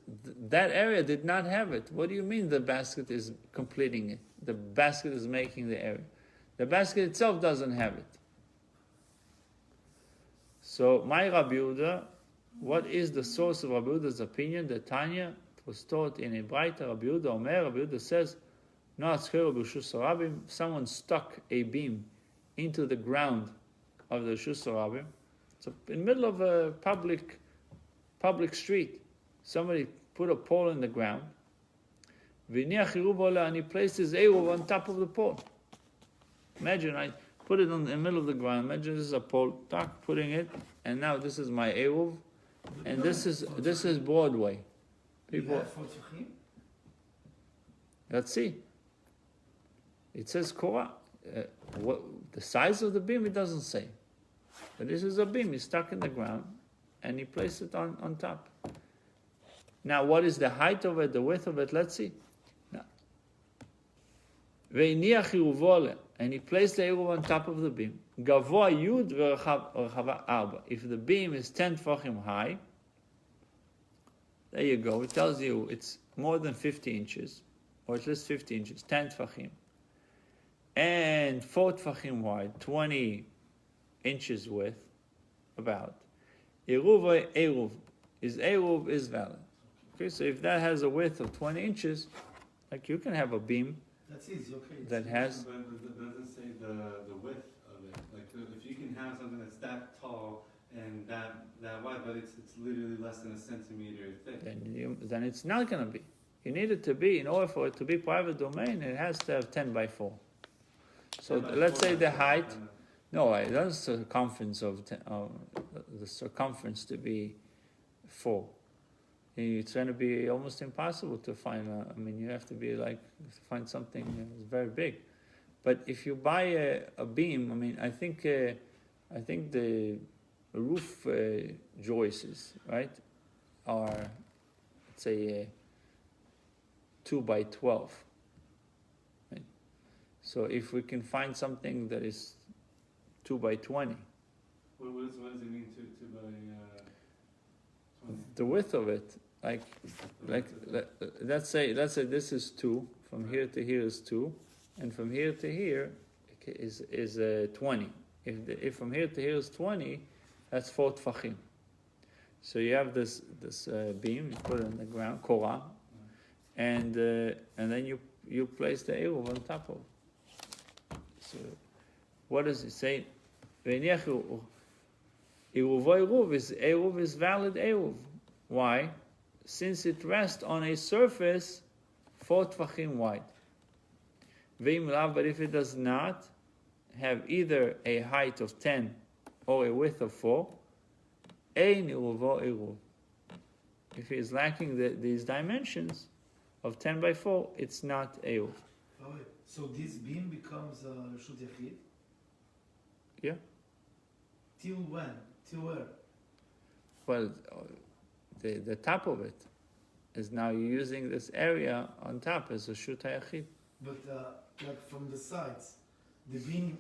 that area did not have it. What do you mean the basket is completing it? The basket is making the area. The basket itself doesn't have it. So, my Rabbi Yehuda, what is the source of Rabbi Yehuda's opinion? The Tanya was taught in a Braita. Rabbi Yehuda Omer, Rabbi Yehuda says, someone stuck a beam into the ground of the Reshus HaRabim. So in the middle of a public street, somebody put a pole in the ground, and he placed his Eruv on top of the pole. Imagine, I put it in the middle of the ground. Imagine this is a pole, putting it, and now this is my Eruv, and this is Broadway. People, let's see. It says Korah. What the size of the beam? It doesn't say. But this is a beam. He's stuck in the ground, and he placed it on top. Now, what is the height of it? The width of it? Let's see. Now, and he placed the Eruv on top of the beam. Gavoa Yud v'Rechava Arba. If the beam is 10 tefachim high, there you go. It tells you it's more than 50 inches, or at least 50 inches, 10 tefachim. And 4 tefachim wide, 20 inches width, about. Eruv is valid. Okay, so if that has a width of 20 inches, like you can have a beam. That's easy, okay. That has. But it doesn't say the width of it. Like if you can have something that's that tall and that wide, but it's literally less than a centimeter thick. Then it's not going to be. You need it to be, in order for it to be private domain, it has to have 10 by 4. So let's say the height. No, that's the circumference of the circumference to be 4. It's going to be almost impossible to find. You have to be find something very big. But if you buy a beam, I think the roof joists, right, are, let's say, 2 by 12. Right? So if we can find something that is 2 by 20. What does it mean 2 by 20? The width of it, let's say this is 2. From here to here is 2, and from here to here is 20. If from here to here is 20, that's 4 tefachim. So you have this beam, you put it on the ground, korah, and then you place the eruv on top of it. So what does it say? Eruv is valid eruv. Why? Since it rests on a surface 4 tefachim wide. Ve'im lav, but if it does not have either a height of 10 or a width of 4, ein eruvo eruv. If he is lacking these dimensions of 10 by 4, it's not eruv. Oh, wait. So this beam becomes Reshut Yachid? Yeah. Till when? Till where? Well, the top of it is now you're using this area on top as a Reshut Yachid. But like from the sides, the beam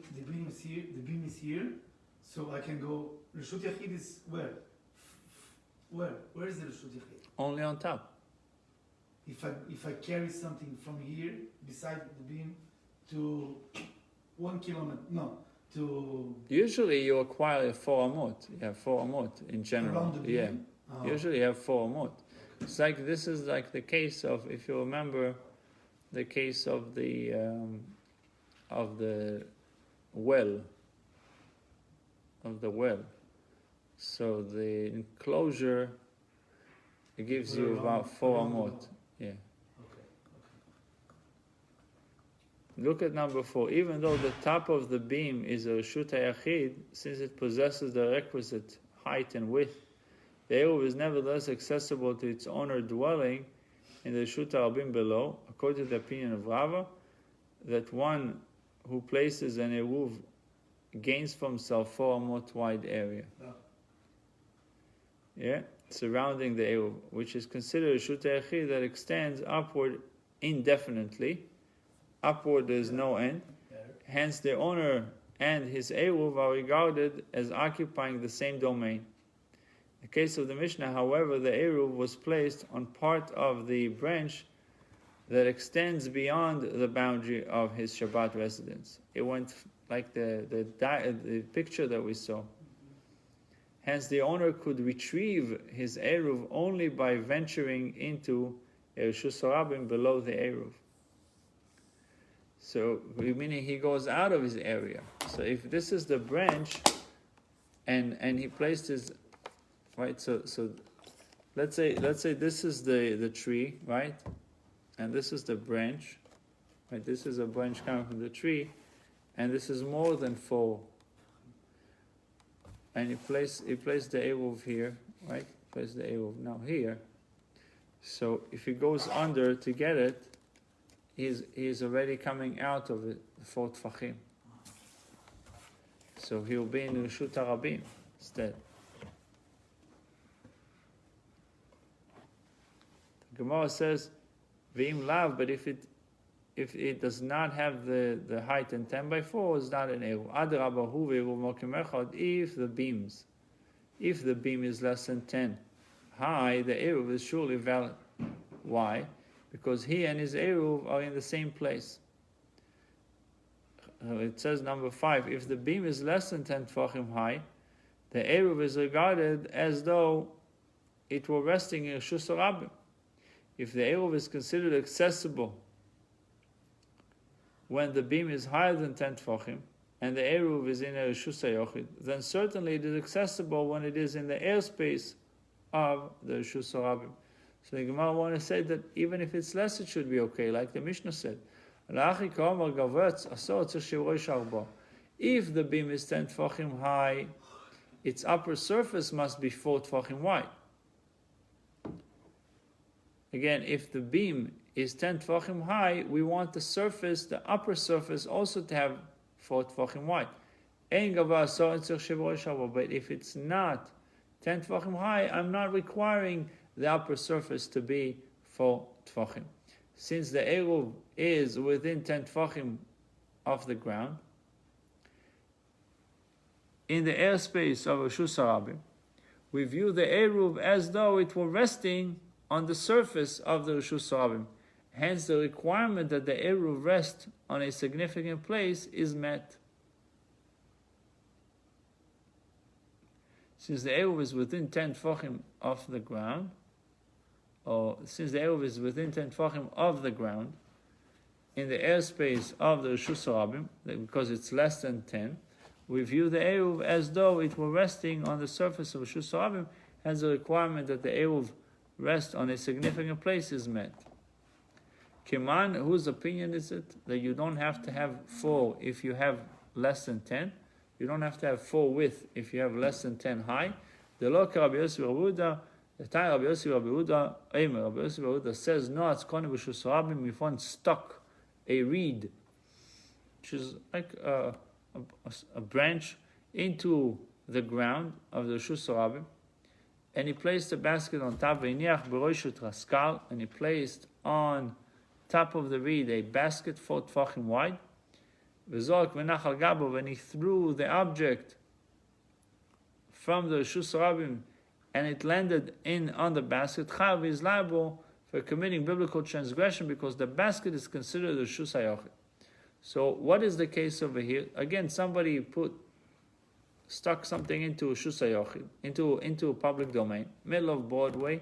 is here. The beam is here, so I can go. Reshut Yachid is where? Where is the Reshut Yachid? Only on top. If I carry something from here beside the beam to 1 kilometer, no, to Usually you acquire 4 amot. You have 4 amot in general. around the beam. Yeah. Oh. Usually you have 4 amot. It's like this is like the case of, if you remember, the case of the well. Of the well. So the enclosure, it gives you about 4 around the amot. wall. Yeah. Okay. Look at number 4. Even though the top of the beam is a Reshut HaYachid, since it possesses the requisite height and width, the Eruv is nevertheless accessible to its owner dwelling in the Reshut HaRabim below, according to the opinion of Rava, that one who places an Eruv gains for himself 4 amot wide area. Oh. Yeah, surrounding the Eruv, which is considered a Reshut HaYachid that extends upward indefinitely. Upward there is no end. Hence, the owner and his Eruv are regarded as occupying the same domain. In the case of the Mishnah, however, the Eruv was placed on part of the branch that extends beyond the boundary of his Shabbat residence. It went like the picture that we saw. Hence, the owner could retrieve his Eruv only by venturing into a Reshus HaRabim below the Eruv. So, meaning he goes out of his area. So, if this is the branch, and he placed his right. So let's say this is the tree, right, and this is the branch, right. This is a branch coming from the tree, and this is more than 4. And he placed the Eruv here, right? Place the Eruv now here. So if he goes under to get it, he's already coming out of it, 4 tfachim. So he'll be in Reshut HaRabim instead. The Gemara says, "V'im lav," but if it does not have the height in 10 by 4, it's not an Eruv. Adrabah hu v'eruv mokim echad. If the beam is less than 10 high, the Eruv is surely valid. Why? Because he and his Eruv are in the same place. It says number 5, if the beam is less than 10 tefachim high, the Eruv is regarded as though it were resting in Reshus HaRabim. If the Eruv is considered accessible when the beam is higher than 10 tefachim, and the Eruv is in a Reshus HaYachid, then certainly it is accessible when it is in the airspace of the Reshus HaRabim. So the Gemara want to say that even if it's less, it should be okay, like the Mishnah said. If the beam is 10 tefachim high, its upper surface must be 4 tefachim wide. Again, if the beam is 10 tefachim high, we want the upper surface also to have 4 tefachim wide. But if it's not 10 tefachim high, I'm not requiring the upper surface to be 4 tefachim. Since the Eruv is within 10 tefachim of the ground, in the airspace of Reshus HaRabim, we view the Eruv as though it were resting on the surface of the Reshus HaRabim. Hence, the requirement that the Eruv rest on a significant place is met. Since the Eruv is within 10 tefachim of the ground, or since the Eruv is within 10 tefachim of the ground, in the airspace of the Reshus HaRabim, because it's less than 10, we view the Eruv as though it were resting on the surface of Reshus HaRabim. Hence, the requirement that the Eruv rest on a significant place is met. Kiman, whose opinion is it that you don't have to have 4 if you have less than 10? You don't have to have 4 width if you have less than 10 high. The local Rabbi Yossi Rabbi Yehuda, the time Rabbi Yossi Rabbi Yehuda, Rabbi Yossi Rabbi Yehuda says, no, it's kone b'shus rabim if one stuck a reed, which is like a branch, into the ground of the Shus Rabim, and he placed the basket on top, and he placed on top of the reed a basket 4 tfachim wide, when he threw the object from the Shus Rabim and it landed on the basket, Chav is liable for committing biblical transgression because the basket is considered a Shus HaYochid. So what is the case over here? Again, somebody stuck something into a Shus HaYochid, into a public domain, middle of Broadway.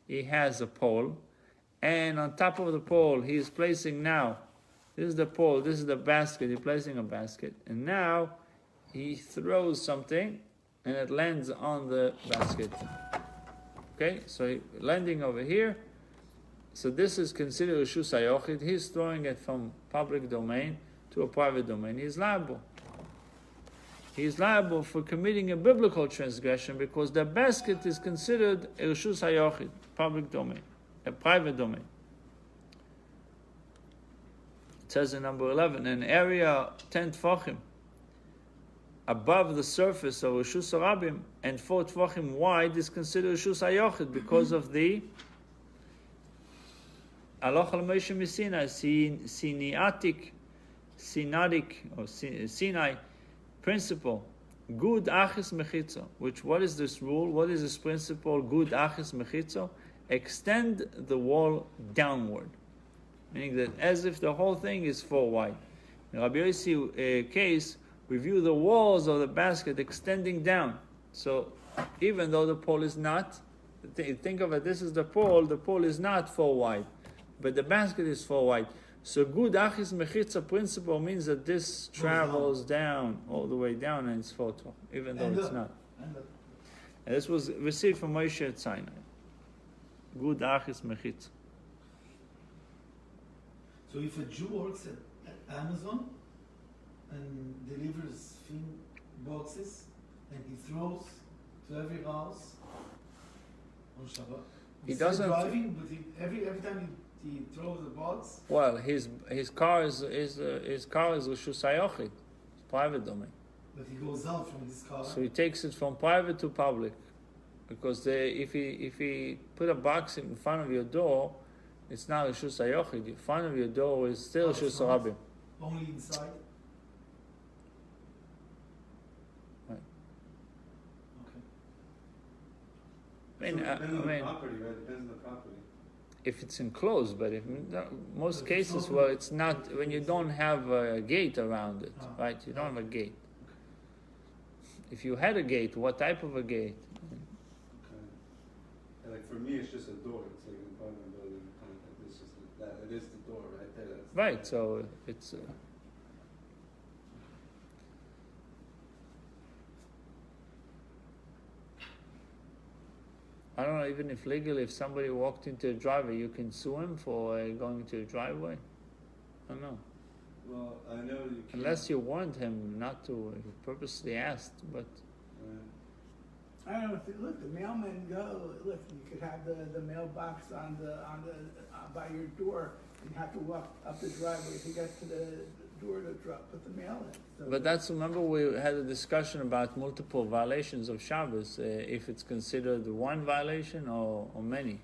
He has a pole, and on top of the pole he is placing now, this is the pole, this is the basket, he's placing a basket, and now he throws something and it lands on the basket. Okay, so landing over here, so this is considered a Shus HaYochid. He's throwing it from public domain to a private domain. He's liable. He's liable for committing a biblical transgression because the basket is considered a Shus HaYochid, public domain, a private domain. It says in number 11, an area 10 tfachim above the surface of a Shus Rabim and 4 tfachim wide is considered a Shus HaYochid because of the Aloch al Moshe Sinai, Sinai principle, good achis mechitzo. What is this rule? What is this principle? Good achis mechitzo. Extend the wall downward, meaning that as if the whole thing is 4 wide. In Rabbi Yossi case, we view the walls of the basket extending down. So even though the pole is not, think of it, this is the pole is not 4 wide, but the basket is 4 wide. So good achis mechitza principle means that this travels down, all the way down, and it's 4 tall, even though it's not. And this was received from Moshe at Sinai. Good achis mechitza. So if a Jew works at Amazon and delivers boxes and he throws to every house on Shabbat, He he's doesn't driving, but every time he throws the box. Well, his car is Rishus HaYochid, it's private domain. But he goes out from his car. So he takes it from private to public, because if he put a box in front of your door, it's not Rishus HaYochid. In front of your door is still Rishus Rabim. Only inside. Right. Okay. Depends on the property, right? Depends on the property. If it's enclosed, but most cases where it's not, when you don't have a gate around it, right? You don't have a gate. If you had a gate, what type of a gate? Okay. And like for me, it's just a door. It's like an apartment building. It's just that. It is the door right there. That's Right. So it's. I don't know, even if legally, if somebody walked into a driveway, you can sue him for going to a driveway? I don't know. Well, I know you can't. Unless you warned him not to, he purposely asked, but... I don't know. Look, the mailman go. Look, you could have the mailbox on the by your door. You have to walk up the driveway to get to the door to put the mail in. So But that's, remember we had a discussion about multiple violations of Shabbos, if it's considered one violation or many.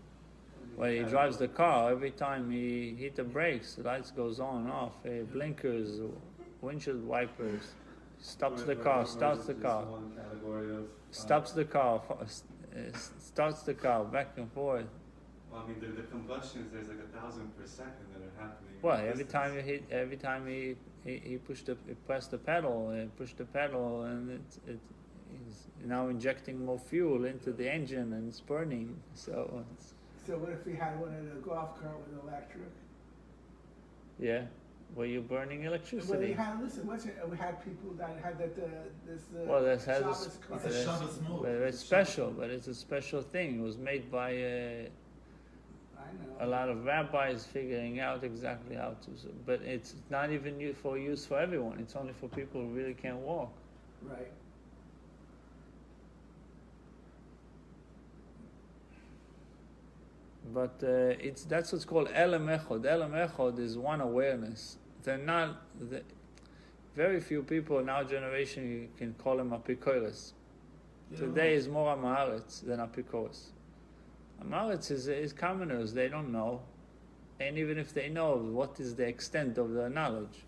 Where he drives the car, every time he hit the brakes, the lights goes on and off, blinkers, windshield wipers, stops the car, starts the car, One category of, stops the car, starts the car back and forth. Well, I mean, the combustions, there's like 1,000 per second that are happening. Well, every time he pressed the pedal, pushed the pedal, and he's now injecting more fuel into the engine and it's burning. So what if we had one in a golf cart with electric? yeah, were you burning Well, electricity? we had people that had this. Well, that has Shabbos cart. It's a Shabbos mode. but it's special, but it's a special thing. It was made by I I know. a lot of rabbis figuring out exactly how to, but it's not even for use for everyone. It's only for people who really can't walk. Right. But that's what's called Elam Echod. Elam Echod is one awareness. They're not. Very few people in our generation you can call them apikoros. Today is more Amaretz than apikoros. Amaretz is commoners. They don't know, and even if they know, what is the extent of their knowledge?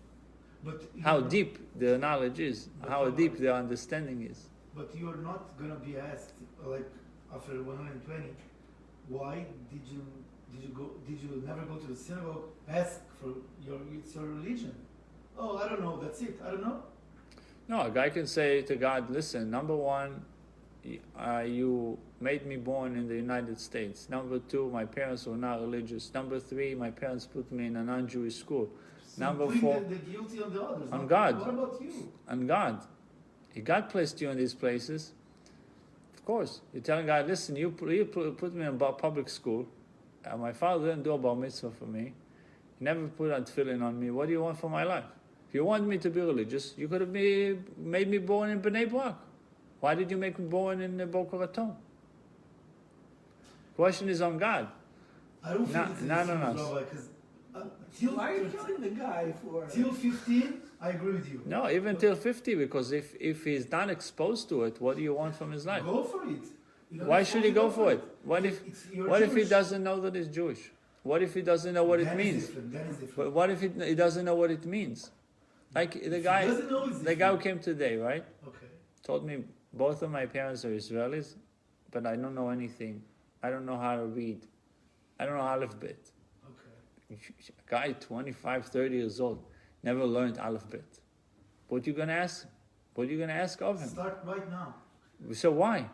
But How deep their knowledge is? How deep their understanding is? But you're not gonna be asked like after 120. Why did you never go to the synagogue? Ask for it's your religion. Oh, I don't know. That's it. I don't know. No, a guy can say to God, listen, number one, you made me born in the United States. Number two, my parents were not religious. Number three, my parents put me in a non-Jewish school. So Number bring four, the guilty on the others. on not- God. What about you? on God. God placed you in these places. Of course, you're telling God, listen, you put me in a public school. My father didn't do a bar mitzvah for me. He never put a tefillin on me. What do you want for my life? If you want me to be religious, you could have made me born in Bnei Brak. Why did you make me born in Boca Raton? Question is on God. I don't think it's not on us. Rabbi, because till Why are you killing the guy for? till 15, I agree with you. No, even till 50, because if he's not exposed to it, what do you want from his life? Go for it. You don't Why have should to he go for it? You're What if he Jewish. doesn't know that he's Jewish? What if he doesn't know what it That is means? different. That is different. But what if he doesn't know what it means? Like the If he guy, doesn't know, it's the guy who different. came today, right? Okay. Told me both of my parents are Israelis, but I don't know anything. I don't know how to read. I don't know Aleph Bet. Okay. A guy 25, 30 years old, never learned Aleph Bet. What you gonna ask? What are you gonna ask of him? Start right now. So why?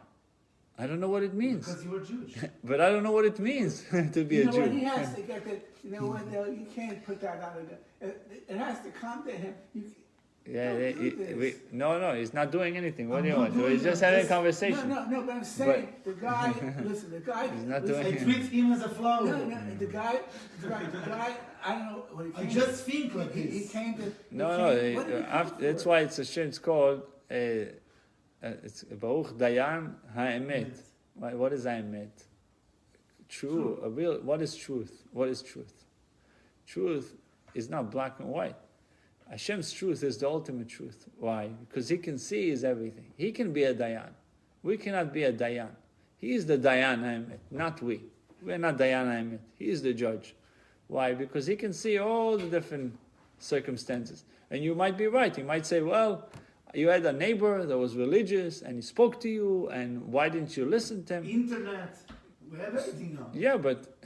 I don't know what it means. Because you are Jewish. But I don't know what it means to be You a know what? He Jew. has to get that. You know what? You can't put that out of the. It has to come to him. Yeah, Don't do this. no, he's not doing anything. What I'm do you not want? doing He's just that. having a Just- conversation. No, but I'm saying the guy. Listen, the guy. He's not listen, I doing treat him as a flower. No, the guy. I don't know what he I came. just think like He this. came to. No, what did he come that's for? why it's a shame. It's called it's Baruch Dayan Ha'emet. What is Ha'emet? True, a real. What is truth? What is truth? Truth is not black and white. Hashem's truth is the ultimate truth. Why? Because He can see is everything. He can be a Dayan. We cannot be a Dayan. He is the Dayan Ha'emet, not we. We are not Dayan Ha'emet. He is the judge. Why? Because He can see all the different circumstances. And you might be right. You might say, well, you had a neighbor that was religious and he spoke to you, and why didn't you listen to him? Internet. We have everything now. Yeah, but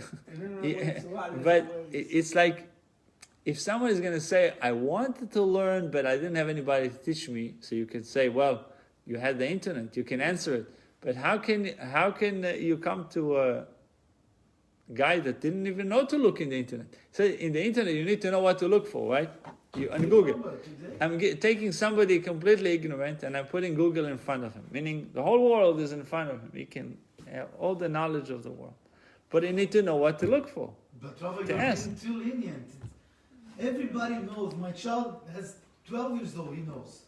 It's a lot of but different ways. it's like if someone is going to say, I wanted to learn, but I didn't have anybody to teach me, so you can say, well, you had the internet, you can answer it. But how can you come to a guy that didn't even know to look in the internet? So in the internet, you need to know what to look for, right? On Google. Remember today? I'm taking somebody completely ignorant and I'm putting Google in front of him, meaning the whole world is in front of him. He can have all the knowledge of the world. But you need to know what to look for. But Rabbi, To you're ask. being too lenient. Everybody knows. My child has 12 years old. He knows.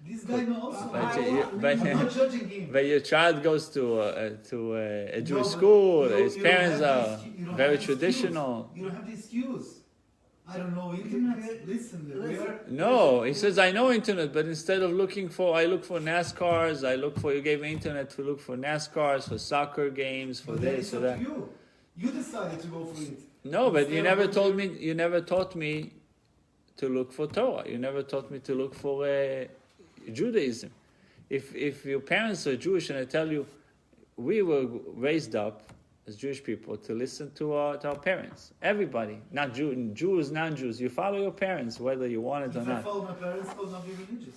This guy knows also. I'm not judging him. But your child goes to a Jewish No, school. you His don't parents have are the you don't very have the excuse. traditional. You don't have the excuse. I don't know internet. Listen, we are. No, he says I know internet, but instead of I look for NASCARs. You gave me internet to look for NASCARs, for soccer games, for But then this, it's for up that. to you. You decided to go for it. No, but you Instead never of told me. You never taught me to look for Torah. You never taught me to look for Judaism. If your parents are Jewish and I tell you, we were raised up as Jewish people to listen to our parents. Everybody, not Jews, non-Jews. You follow your parents whether you want it or If I not. follow my parents, I will not be religious.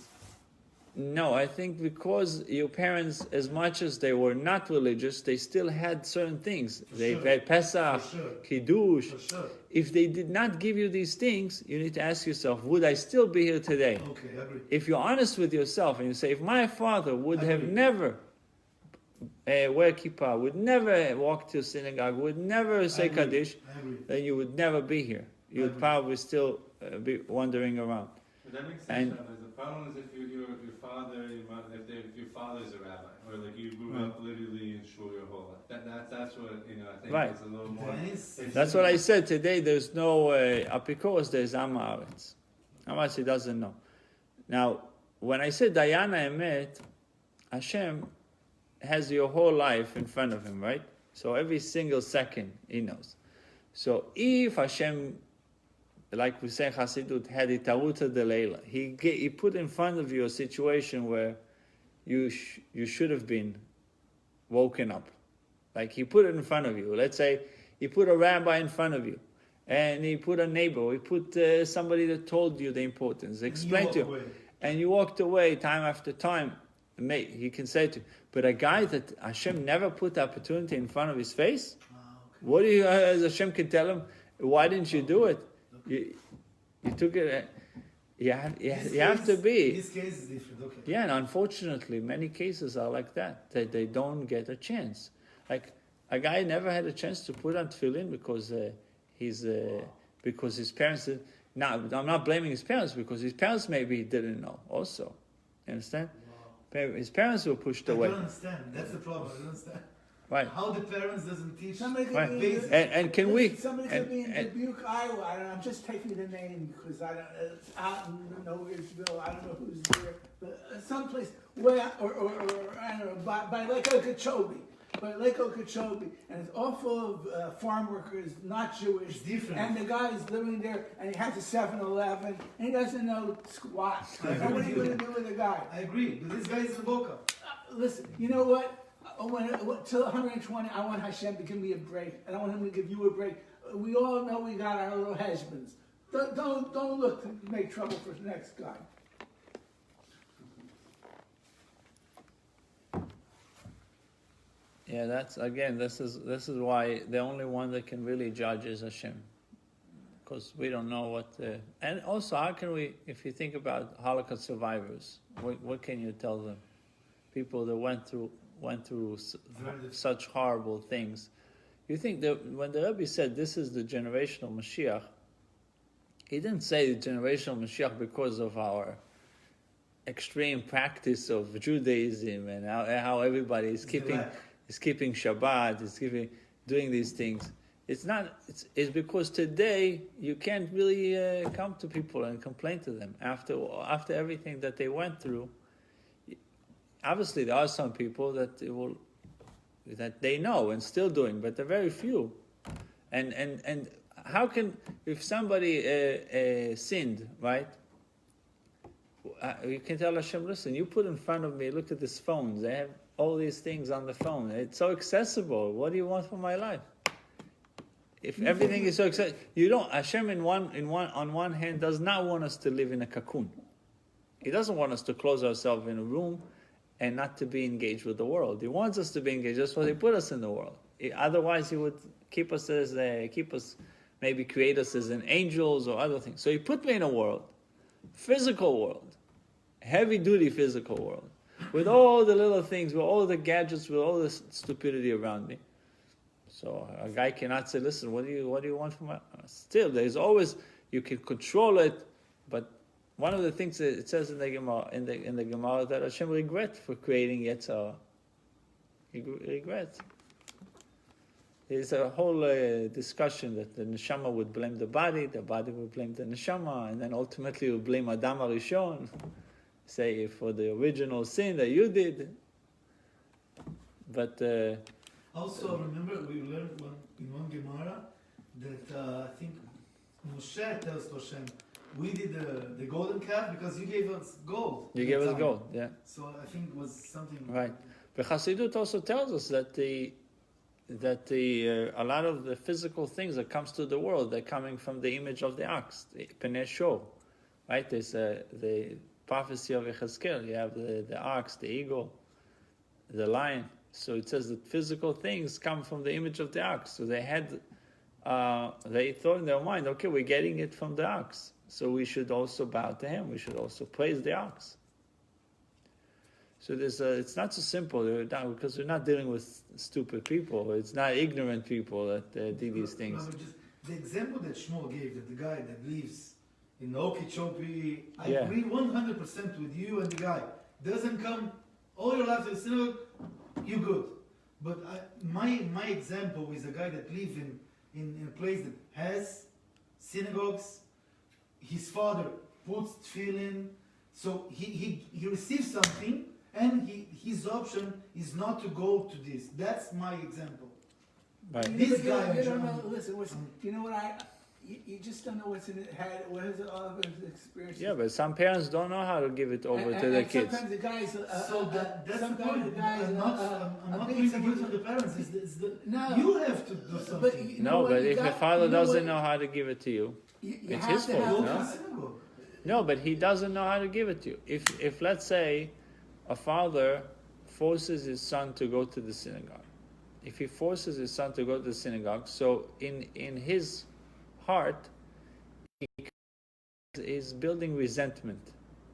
No, I think because your parents, as much as they were not religious, they still had certain things. They sure. had Pesach, For sure. Kiddush. For sure. If they did not give you these things, you need to ask yourself, would I still be here today? Okay, I agree. If you're honest with yourself and you say, if my father would I have agree. never wear kippah, would never walk to synagogue, would never say agree. Kaddish, I agree. then you would never be here. You would agree. probably still be wandering around. But that makes And- sense, Rabbi. The problem is if your father, your mother, if your father's a rabbi, or like you grew up literally in shul your whole life. That's what I think Right. is a little more. Then it's- That's what I said today. There's no apikos. There's amaretz. Amaretz he doesn't know. Now, when I said Dayana Emet, Hashem has your whole life in front of him, right? So every single second he knows. So if Hashem, like we say in Hasidut, had itaruta delayla, he put in front of you a situation where you should have been woken up. Like he put it in front of you. Let's say he put a rabbi in front of you, and he put a neighbor, he put somebody that told you the importance, explained to you, and you walked away time after time. He can say to you, but a guy that Hashem never put the opportunity in front of his face, what do you, as Hashem can tell him, why didn't you do it? You took it. You have to be. This case is different. Okay. Yeah, and unfortunately, many cases are like that. They don't get a chance. Like a guy never had a chance to put on tefillin because because his parents did. Now, I'm not blaming his parents because his parents maybe didn't know. Also, you understand? His parents were pushed away. I don't understand. That's the problem. I don't understand. Right. How the parents doesn't teach. Somebody could Right. be, Basic. And can we? Somebody and- could be in and- Dubuque, Iowa. I'm just taking the name because I don't. It's out in Nowheresville. I don't know who's there, but someplace where, or I don't know, by Lake Okeechobee. But Lake Okeechobee, and it's all full of farm workers, not Jewish. It's different. And the guy is living there, and he has a 7-Eleven, and he doesn't know squat. I And what are agree you with going to you. do with the guy? I agree, but this guy is a Boca. Listen, you know what? Till 120, I want Hashem to give me a break, and I want Him to give you a break. We all know we got our little husbands. Don't look to make trouble for the next guy. Yeah, that's again. This is why the only one that can really judge is Hashem, because we don't know what. And also, how can we? If you think about Holocaust survivors, what can you tell them? People that went through such horrible things. You think that when the Rebbe said this is the generational Mashiach, he didn't say the generational Mashiach because of our extreme practice of Judaism and how everybody is keeping Shabbat, is doing these things. It's not. It's because today you can't really come to people and complain to them after everything that they went through. Obviously, there are some people that they know and still doing, but they're very few. And how can, if somebody sinned, right? You can tell Hashem, listen, you put in front of me, look at this phone. They have all these things on the phone. It's so accessible. What do you want from my life? If everything is so accessible, you don't. Hashem, on one hand, does not want us to live in a cocoon. He doesn't want us to close ourselves in a room and not to be engaged with the world. He wants us to be engaged. That's why He put us in the world. Otherwise, He would keep us maybe create us as an angels or other things. So He put me in a world, physical world, heavy-duty physical world, with all the little things, with all the gadgets, with all the stupidity around me. So a guy cannot say, "Listen, what do you want from me?" Still, there's always, you can control it, but one of the things that it says in the Gemara, that Hashem regrets for creating Yetzirah. He regrets. There's a whole discussion that the neshama would blame the body would blame the neshama, and then ultimately would blame Adam HaRishon, say for the original sin that you did. But Also, remember we learned in one Gemara that I think Moshe tells to Hashem, we did the golden calf because you gave us gold. you at gave the us time. gold, yeah. So I think it was something. Right. But Chassidut also tells us that a lot of the physical things that comes to the world, they're coming from the image of the ox, the Penei Shor. Right? There's the prophecy of Yechezkel. You have the ox, the eagle, the lion. So it says that physical things come from the image of the ox. So they thought in their mind, okay, we're getting it from the ox. So we should also bow to him. We should also praise the ox. So it's not so simple because we're not dealing with stupid people. It's not ignorant people that do these things. No, just the example that Shmuel gave, that the guy that lives in Okeechobee, I Yeah. agree 100% with you and the guy. Doesn't come all your life to the synagogue, you good. But my example is a guy that lives in a place that has synagogues. His father puts tefillin, so he receives something, and his option is not to go to this. That's my example. Right. This You guy, don't know. John- Listen. You know what you just don't know what's in his head. What is all of his experiences? Yeah, but some parents don't know how to give it over to their and kids. Sometimes the guys. So that's the sometimes point. the guys. I'm not being going to someone- give to the parents. It's the No. you have to do something. But you know No, what, but you if the got- father you know doesn't what- know how to give it to you, you it's have his to fault, have- Go no? to the synagogue. no, but he doesn't know how to give it to you. If let's say a father forces his son to go to the synagogue, if he forces his son to go to the synagogue, so in his heart, he is building resentment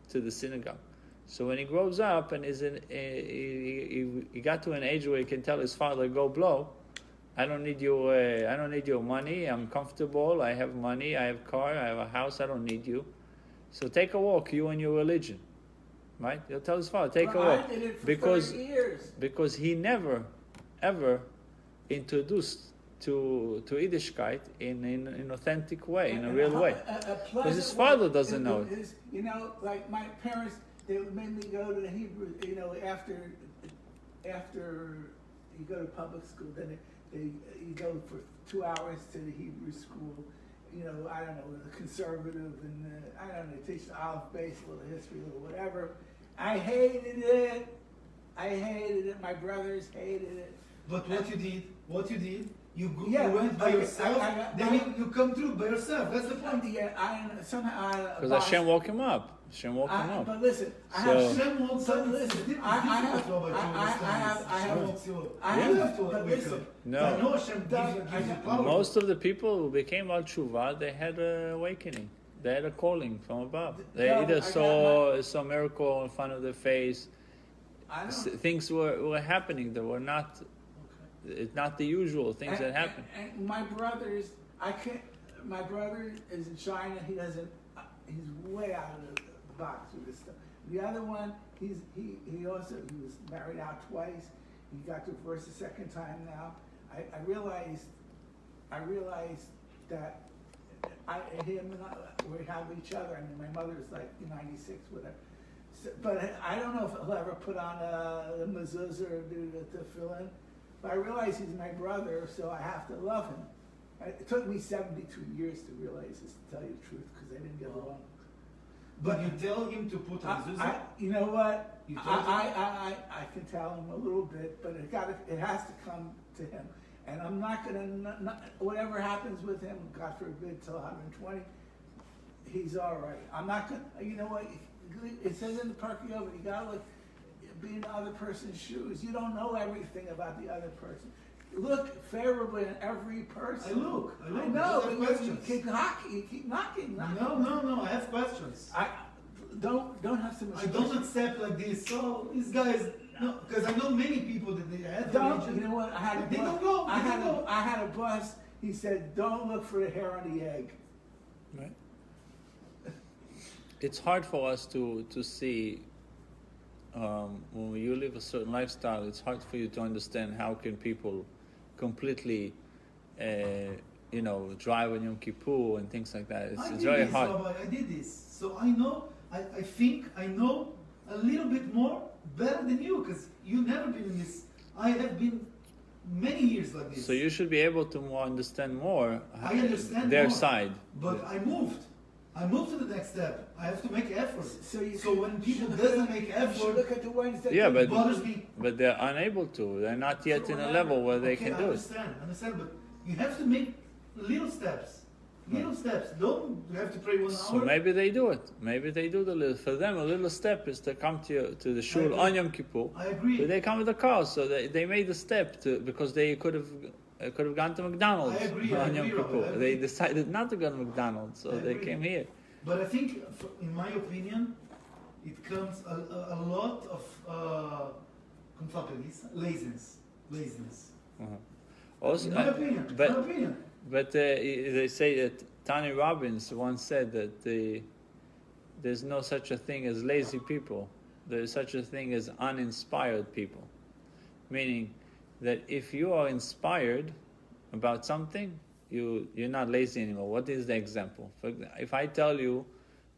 to the synagogue. So when he grows up and he got to an age where he can tell his father, "Go blow. I don't need you. I don't need your money. I'm comfortable. I have money. I have car. I have a house. I don't need you. So take a walk, you and your religion." Right? He'll tell his father, "Take Well, a walk," I did it for because 30 years. because he never ever introduced to Yiddishkeit in an authentic way, in a real way. Because his father doesn't know it. You know, like my parents, they made me go to the Hebrew. You know, after you go to public school, then you go for 2 hours to the Hebrew school. You know, I don't know, the conservative, and I don't know, they teach the Aleph Beis, a little history, a little whatever. I hated it. My brothers hated it. But what you did, you Yeah, went by okay, yourself. Then you come through by yourself. That's the point. Yeah, somehow. Because Hashem woke him up. Hashem woke him up. But listen, I So- have. Hashem won't So tell you. listen, It's different I have- to understand I this. have- Hashem won't tell you. I You have- have to but wake listen, up. No. I know Hashem gives you power. Most of the people who became al tshuva, they had an awakening. They had a calling from above. They No, either I saw some miracle in front of their face. I know. Things were happening that were not the usual things that happen. And my brothers, my brother is in China. He doesn't. He's way out of the box with this stuff. The other one, he was married out twice. He got divorced the second time now. I realized that him and I, we have each other. I mean, my mother's like 96, whatever. So, but I don't know if he'll ever put on the mezuzah or do the tefillin. But I realize he's my brother, so I have to love him. It took me 72 years to realize this, to tell you the truth, because I didn't get along. But you tell him to put on mezuzah. You know what? You told him? I can tell him a little bit, but it has to come to him. And I'm not gonna, whatever happens with him, God forbid, till 120, he's all right. I'm not gonna, you know what? It says in the Park Yoga, you gotta be in the other person's shoes. You don't know everything about the other person. Look favorably in every person. I look. I know, I just but have you questions. keep knocking. No. I have questions. I don't have so much. I don't accept like this. So these guys, no, because I know many people that they had Don't. religion. You know what? I had a They boss. don't go. I They had don't go. I had a boss. He said, "Don't look for the hair on the egg." Right? It's hard for us to see when you live a certain lifestyle. It's hard for you to understand how can people completely, drive on Yom Kippur and things like that. It's very hard. Rabbi, I did this, so I know. I think I know a little bit more better than you, because you never been in this. I have been many years like this. So you should be able to understand more I understand their more. side. But I moved to the next step. I have to make effort. So when people should doesn't look- make you should effort, look at the ones that Yeah, do. but it bothers me. but they're unable to. They're not yet in a level where they Okay, can I do it. understand, but you have to make little steps. Little steps. Don't you have to pray 1 So hour? maybe they do it. Maybe they do the little. For them, a little step is to come to the shul agree. on Yom Kippur. I agree. But they come with a car, so they made the step because they could have gone to McDonald's I agree, on I Yom agree, Robert, Kippur. I They agree. decided not to go to McDonald's, so I they agree. came here. But I think, in my opinion, it comes a lot of como fala preguiça? Laziness. Also, In my opinion. but my opinion. they say that Tony Robbins once said that there's no such a thing as lazy people. There's such a thing as uninspired people. Meaning that if you are inspired about something, you're not lazy anymore. What is the example? If I tell you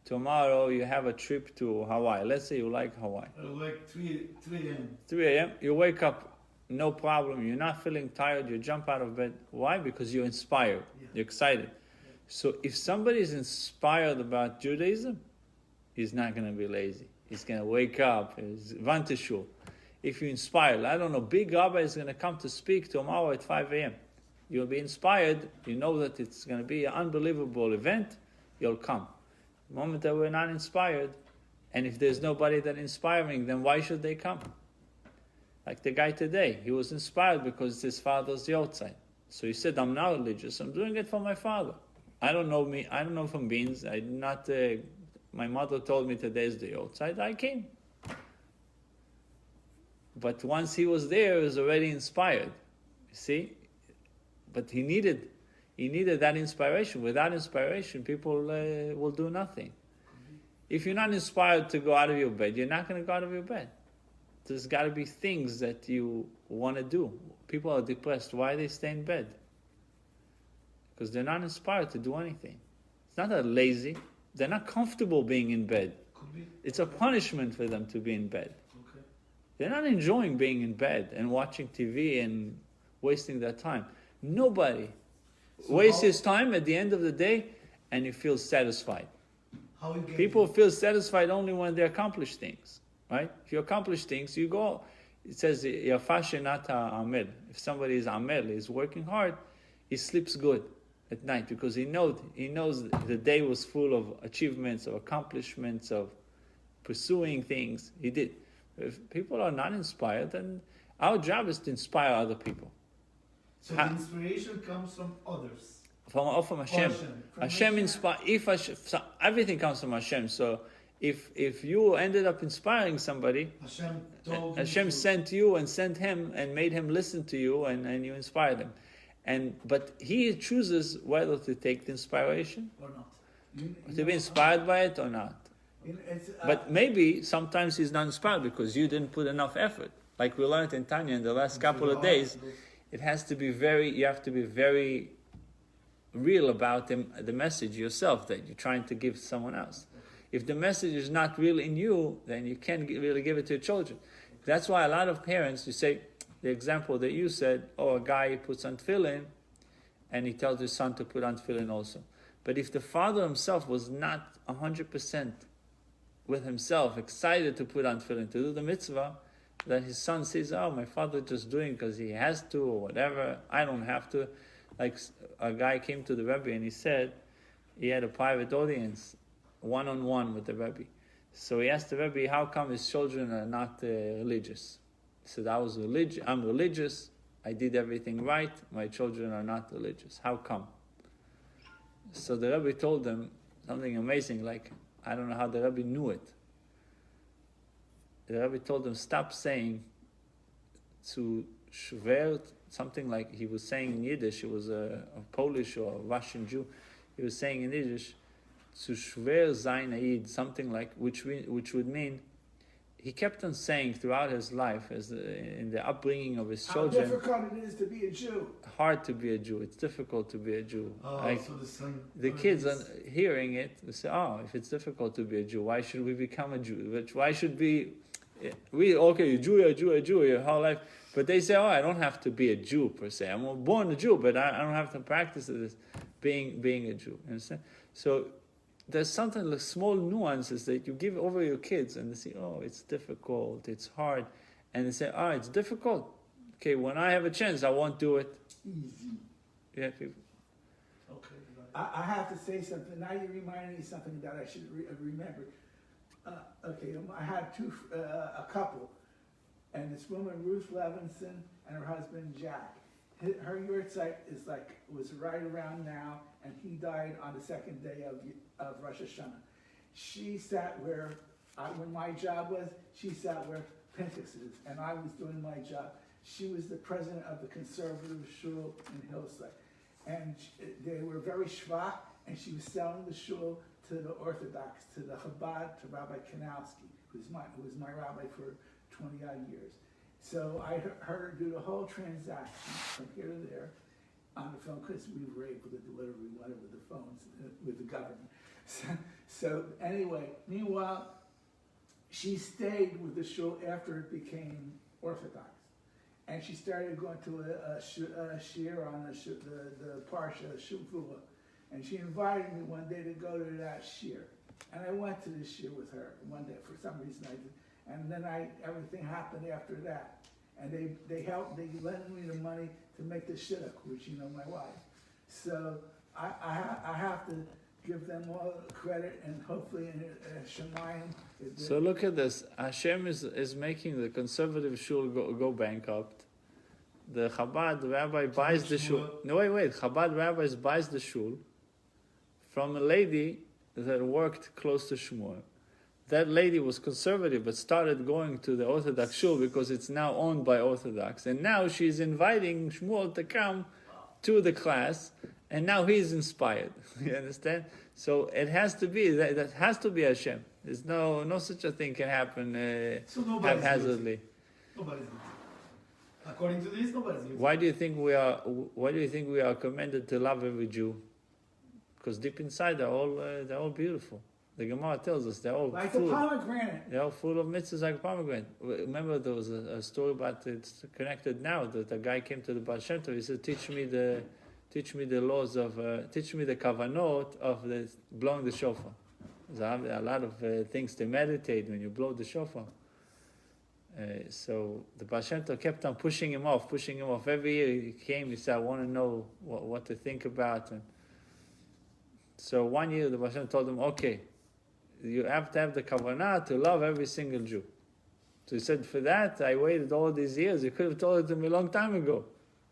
tomorrow you have a trip to Hawaii, let's say you like Hawaii. Like 3 a.m. 3 a.m., you wake up, no problem, you're not feeling tired, you jump out of bed. Why? Because you're inspired, you're excited. So if somebody is inspired about Judaism, he's not going to be lazy. He's going to wake up, he's vantishul. If you're inspired, I don't know, big Rabbi is going to come to speak tomorrow at 5 a.m. You'll be inspired, you know that it's going to be an unbelievable event, you'll come. The moment that we're not inspired, and if there's nobody that inspiring, then why should they come? Like the guy today, he was inspired because it's his father's yahrzeit. So he said, I'm not religious, I'm doing it for my father. I don't know from beans, my mother told me today is the yahrzeit, I came. But once he was there, he was already inspired. You see? But he needed that inspiration. Without inspiration, people will do nothing. If you're not inspired to go out of your bed, you're not going to go out of your bed. There's got to be things that you want to do. People are depressed. Why they stay in bed? Because they're not inspired to do anything. It's not that lazy. They're not comfortable being in bed. It's a punishment for them to be in bed. Okay. They're not enjoying being in bed and watching TV and wasting their time. Nobody wastes his time at the end of the day and he feels satisfied. How you get People feel satisfied only when they accomplish things, right? If you accomplish things, you go. It says, Yafa shenata amel. If somebody is amel, is working hard, he sleeps good at night because he knows the day was full of achievements, of accomplishments, of pursuing things. He did. If people are not inspired, then our job is to inspire other people. So the inspiration comes from others. From Hashem. Hashem inspire. Everything comes from Hashem. So if you ended up inspiring somebody, Hashem sent you and sent him and made him listen to you and you inspired him. But he chooses whether to take the inspiration Or not. to be inspired by it or not. But maybe sometimes he's not inspired because you didn't put enough effort. Like we learned in Tanya in the last couple of days, you have to be very real about the message yourself that you're trying to give someone else. If the message is not real in you, then you can't really give it to your children. That's why a lot of parents, you say, the example that you said, a guy puts on tefillin, and he tells his son to put on tefillin also. But if the father himself was not 100% with himself, excited to put on tefillin, to do the mitzvah, then his son says, my father just doing because he has to or whatever, I don't have to. Like a guy came to the Rebbe and he said he had a private audience, one-on-one with the Rebbe. So he asked the Rebbe, how come his children are not religious? He said, I'm religious, I did everything right, my children are not religious. How come? So the Rebbe told them something amazing, like, I don't know how the Rebbe knew it. The Rebbe told them, stop saying to shver, something like he was saying in Yiddish, he was a Polish or a Russian Jew, he was saying in Yiddish, to shver zayin ayid, something like, which would mean, he kept on saying throughout his life, in the upbringing of his children, how difficult it is to be a Jew. Hard to be a Jew. It's difficult to be a Jew. So the kids are hearing it, they say, if it's difficult to be a Jew, why should we become a Jew? Why should you're Jew your whole life. But they say, I don't have to be a Jew per se. I'm born a Jew, but I don't have to practice this being a Jew. You understand? So there's something like small nuances that you give over your kids and they say, it's difficult, it's hard. And they say, it's difficult. Okay, when I have a chance, I won't do it. Easy. Yeah, people. Okay. I have to say something. Now you reminded me of something that I should remember. I had a couple, and this woman, Ruth Levinson, and her husband, Jack. Her yahrzeit was right around now, and he died on the second day of Rosh Hashanah. She sat where when my job was, she sat where Pinchas is, and I was doing my job. She was the president of the conservative shul in Hillside. And they were very schwach, and she was selling the shul to the Orthodox, to the Chabad, to Rabbi Kanowski, who was my rabbi for 20 odd years. So I heard her do the whole transaction from here to there on the phone, because we were able to deliver whatever the phones with the government. So anyway, meanwhile, she stayed with the shul after it became Orthodox. And she started going to a shiur on the Parsha, Shuvua. And she invited me one day to go to that shiur. And I went to the shiur with her one day. For some reason I did. And then everything happened after that. And they lent me the money to make the shidduch, which my wife. So I have to give them all credit, and hopefully in Shemayim. So look at this. Hashem is making the conservative shul go bankrupt. The Chabad rabbi buys the shul. No, wait. Chabad rabbis buys the shul from a lady that worked close to Shmuel. That lady was conservative, but started going to the Orthodox shul because it's now owned by Orthodox. And now she's inviting Shmuel to come to the class, and now he's inspired. You understand? So it has to be, that has to be Hashem. There's no such a thing can happen haphazardly. Nobody's guilty. According to this, nobody's guilty. Why do you think we are commanded to love every Jew? Because deep inside they're all beautiful. The Gemara tells us they're all like full. the pomegranate. They're all full of mitzvahs like a pomegranate. Remember there was a story about it's connected now, that a guy came to the Baal Shem Tov. He said, teach me the laws of, teach me the kavanot of blowing the shofar. There's a lot of things to meditate when you blow the shofar. So the Baal Shem Tov kept on pushing him off. Every year he came, he said, I want to know what to think about. And so one year the Baal Shem Tov told him, okay, you have to have the kavanah to love every single Jew. So he said, for that, I waited all these years. You could have told it to me a long time ago.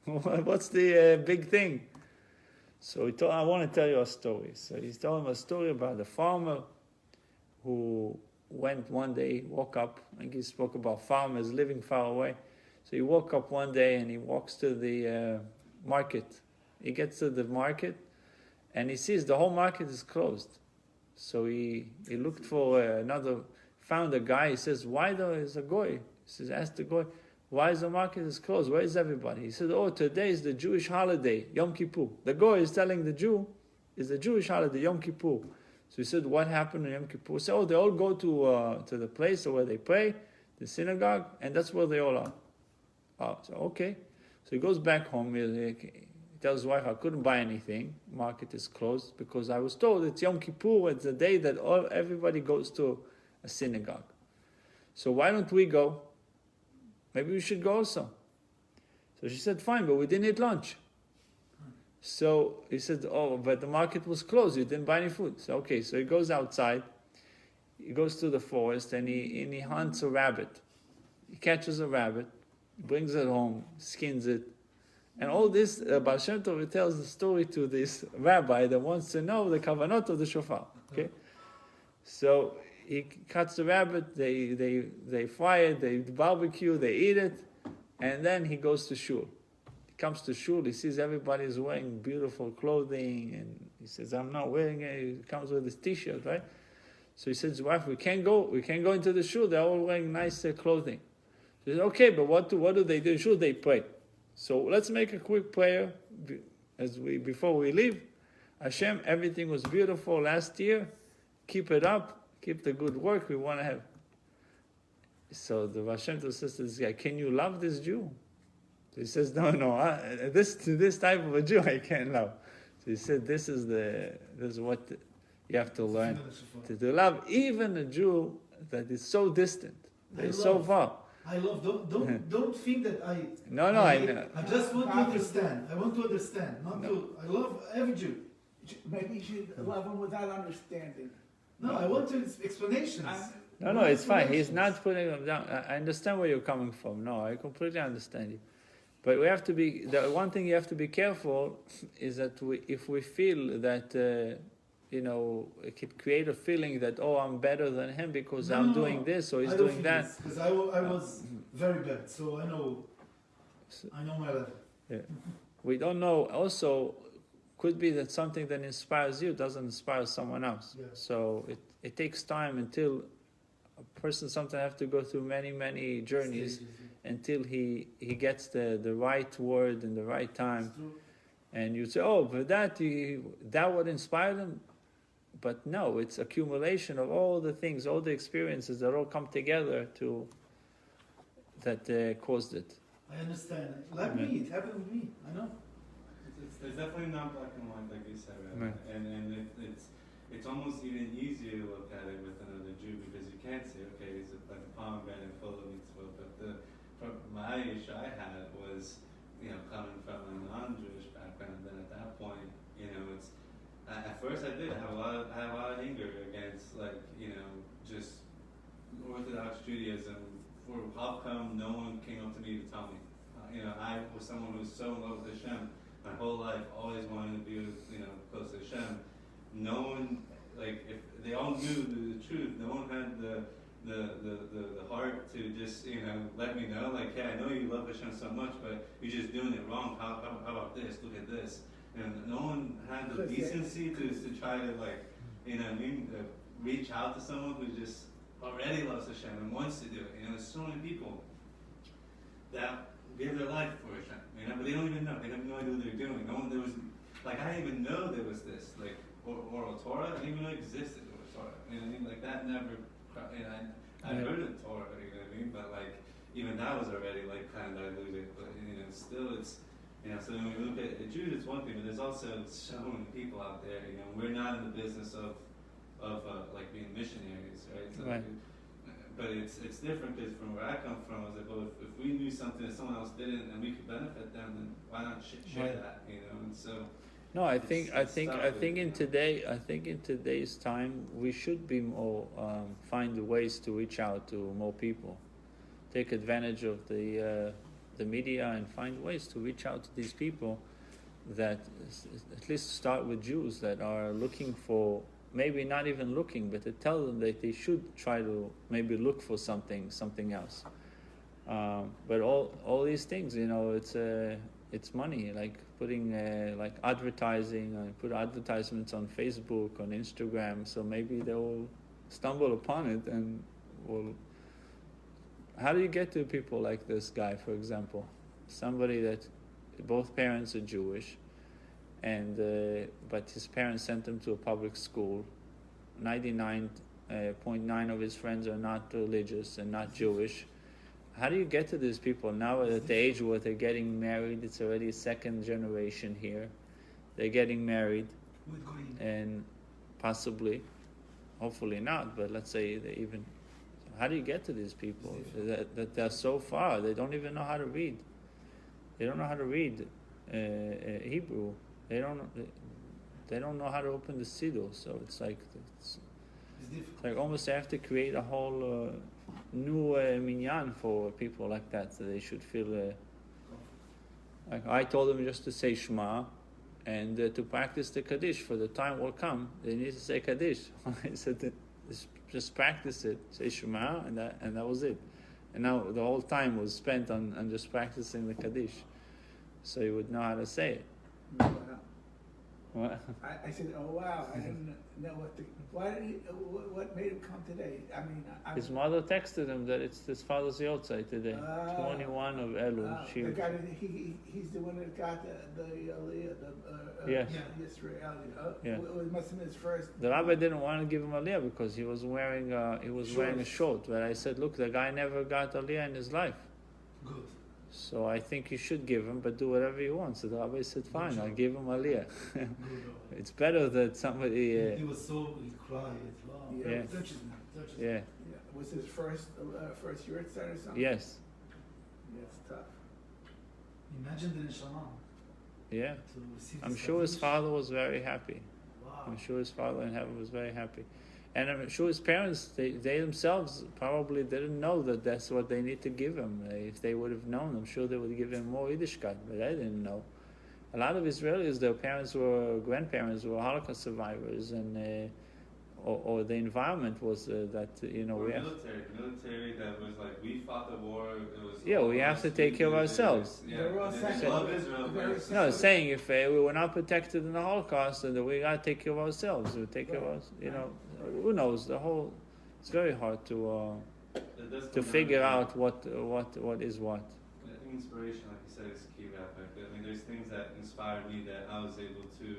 What's the big thing? So he told, I want to tell you a story. So he's telling him a story about a farmer who went one day, woke up, I think he spoke about farmers living far away. So he woke up one day and he walks to the market. He gets to the market and he sees the whole market is closed. So he looked for found a guy. He says, why is a goy? He says, ask the goy, why is the market is closed? Where is everybody? He said, today is the Jewish holiday, Yom Kippur. The goy is telling the Jew, it's the Jewish holiday, Yom Kippur. So he said, what happened on Yom Kippur? He said, they all go to the place where they pray, the synagogue, and that's where they all are. So okay. So he goes back home. He tells his wife, I couldn't buy anything. Market is closed because I was told it's Yom Kippur. It's the day that everybody goes to a synagogue. So why don't we go? Maybe we should go also. So she said, fine, but we didn't eat lunch. So he said, but the market was closed. You didn't buy any food. So okay, so he goes outside. He goes to the forest and he hunts a rabbit. He catches a rabbit, brings it home, skins it. And all this, Baal Shem Tov tells the story to this rabbi that wants to know the kavanot of the shofar. Okay, so he cuts the rabbit, they fry it, they barbecue, they eat it, and then he goes to shul. He comes to shul, he sees everybody's wearing beautiful clothing, and he says, I'm not wearing it. He comes with his t-shirt, right? So he says to his wife, we can't go into the shul, they're all wearing nice clothing. He says, okay, but what do they do in shul? They pray. So let's make a quick prayer before we leave. Hashem, everything was beautiful last year. Keep it up. Keep the good work we want to have. So the Hashem says to this guy, can you love this Jew? So he says, no, this type of a Jew I can't love. So he said, this is what you have to learn. To love even a Jew that is so distant, that is so far. I love. Don't think that I. No, I know. I just want to understand. I want to understand. I love every Jew. Maybe you should love him without understanding. No, I want explanations. No, it's fine. He's not putting them down. I understand where you're coming from. No, I completely understand you. But we have to be. The one thing you have to be careful is that if we feel that it could create a feeling that, oh, I'm better than him because I'm doing this or he's doing that. Because I was very bad, so I know my level. Yeah. We don't know. Also, could be that something that inspires you doesn't inspire someone else. Yeah. So it takes time until a person sometimes have to go through many journeys Stages, until he gets the right word and the right time. It's true. And you say, oh, but that would inspire them. But no, it's accumulation of all the things, all the experiences that all come together that caused it. I understand. Like me, it happened with me. I know. It's definitely not black and white, like you said, right? Right. And it's almost even easier to look at it with another Jew because you can't say, okay, he's like a pomegranate full of mitzvot. But from my issue I had was, coming from a non-Jewish background, and then at that point, it's at first I did have a lot of anger against just Orthodox Judaism. For how come no one came up to me to tell me? I was someone who was so in love with Hashem. My whole life, always wanted to be, close to Hashem. No one, if they all knew the truth, no one had the heart to just, let me know, hey, I know you love Hashem so much, but you're just doing it wrong. How about this? Look at this. And no one had the decency to try to, reach out to someone who just already loves Hashem and wants to do it. There's so many people that give their life for Hashem, but they don't even know. They have no idea what they're doing. No one, there was, I didn't even know there was this, oral Torah. I didn't even know it existed, oral Torah. That never, I heard of Torah, but even that was already kind of diluted. But still, it's, so when we look at Jews, it's one thing, but there's also so many people out there. We're not in the business of being missionaries, right? So Right. But it's different because from where I come from, I was like, well, if we knew something that someone else didn't and we could benefit them, then why not share Right. that? And so. No, I It's- think it's tough, in today's time we should be more find ways to reach out to more people, take advantage of the media and find ways to reach out to these people that at least start with Jews that are looking for, maybe not even looking, but to tell them that they should try to maybe look for something else. But all these things, it's money, like putting advertising, put advertisements on Facebook, on Instagram, so maybe they will stumble upon it and will. How do you get to people like this guy, for example? Somebody that both parents are Jewish, and but his parents sent him to a public school. 99.9 of his friends are not religious and not Jewish. How do you get to these people now at the age where they're getting married? It's already a second generation here. They're getting married, With Goyim. and possibly, hopefully not, but let's say they even. How do you get to these people that they're so far? They don't even know how to read. They don't know how to read Hebrew. They don't know how to open the siddur. So it's It's difficult. like almost they have to create a whole new minyan for people like that. So they should feel. Like I told them just to say Shema, and to practice the Kaddish. For the time will come, they need to say Kaddish. I said that just practice it, say Shema, and that was it. And now the whole time was spent on just practicing the Kaddish, so you would know how to say it. Wow. What? I said, oh wow, I didn't know what made him come today? I mean, His mother texted him that it's his father's Yotzai today, 21 of Elul. the guy that he's the one that got the Aliyah, Yes. Israeli. Yeah. It must have been his first. The rabbi didn't want to give him aliyah because he was wearing a short. But I said, look, the guy never got aliyah in his life. Good. So I think you should give him, but do whatever you want. So the rabbi said, fine, I'll give him aliyah. Good. It's better that somebody. He was so, he cried. Wow. Yeah. Touches me. Touches me. Yeah. Yeah. Was his first yurtzeit or something? Yes. Yeah, it's tough. Imagine the neshama Yeah. to receive I'm this sure his Kaddish. father was very happy. Wow. I'm sure his father in heaven was very happy. And I'm sure his parents, they themselves probably didn't know that that's what they need to give him. If they would have known, I'm sure they would give him more Yiddishkeit, but they didn't know. A lot of Israelis, their parents were grandparents were Holocaust survivors, and or the environment was that Or we have. military that was like, we fought the war. It was We have to take care of ourselves. They're all they saying- love Israel. Very but- No, saying if we were not protected in the Holocaust, then we got to take care of ourselves. We take care of us. Who knows? It's very hard to it does to come figure down out what is what. I think inspiration, like you said, is a key aspect. I mean, there's things that inspired me that I was able to,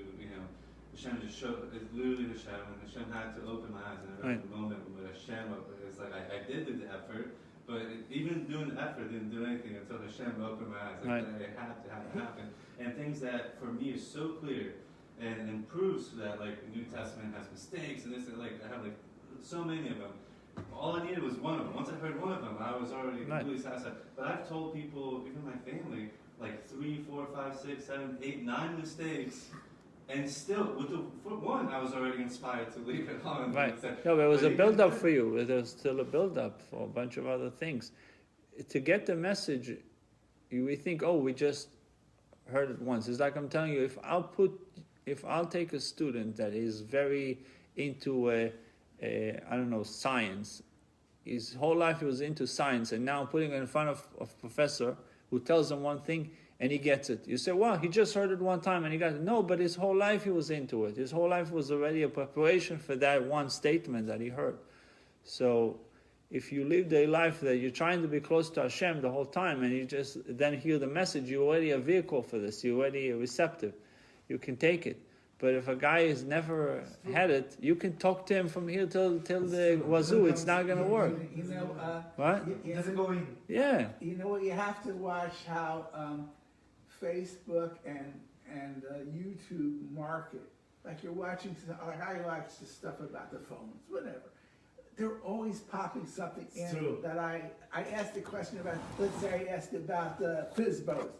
Hashem just showed, it's literally Hashem, and Hashem had to open my eyes, and I remember the moment when Hashem opened, it's like I did do the effort, but even doing the effort didn't do anything until Hashem opened my eyes. Like, it had to happen. And things that for me is so clear and proves that like the New Testament has mistakes and this and like I have like so many of them. All I needed was one of them. Once I heard one of them, I was already completely satisfied. But I've told people, even my family, like 3, 4, 5, 6, 7, 8, 9 mistakes. And still, with the one, I was already inspired to leave it on. Right. No, there was a build-up for you. There's still a build-up for a bunch of other things. To get the message, we think, we just heard it once. It's like I'm telling you, if I'll take a student that is very into science. His whole life he was into science, and now I'm putting it in front of a professor who tells him one thing, and he gets it. You say, well, he just heard it one time and he got it. No, but his whole life he was into it. His whole life was already a preparation for that one statement that he heard. So if you live a life that you're trying to be close to Hashem the whole time and you just then hear the message, you're already a vehicle for this. You're already receptive. You can take it. But if a guy has never had it, you can talk to him from here till the wazoo. It's not going to work. What? It doesn't go in. Yeah. You know what? You have to watch how Facebook and YouTube market. Like you're watching, like I watch the stuff about the phones, whatever. They're always popping something in that I asked a question about. Let's say I asked about the Fizzbos.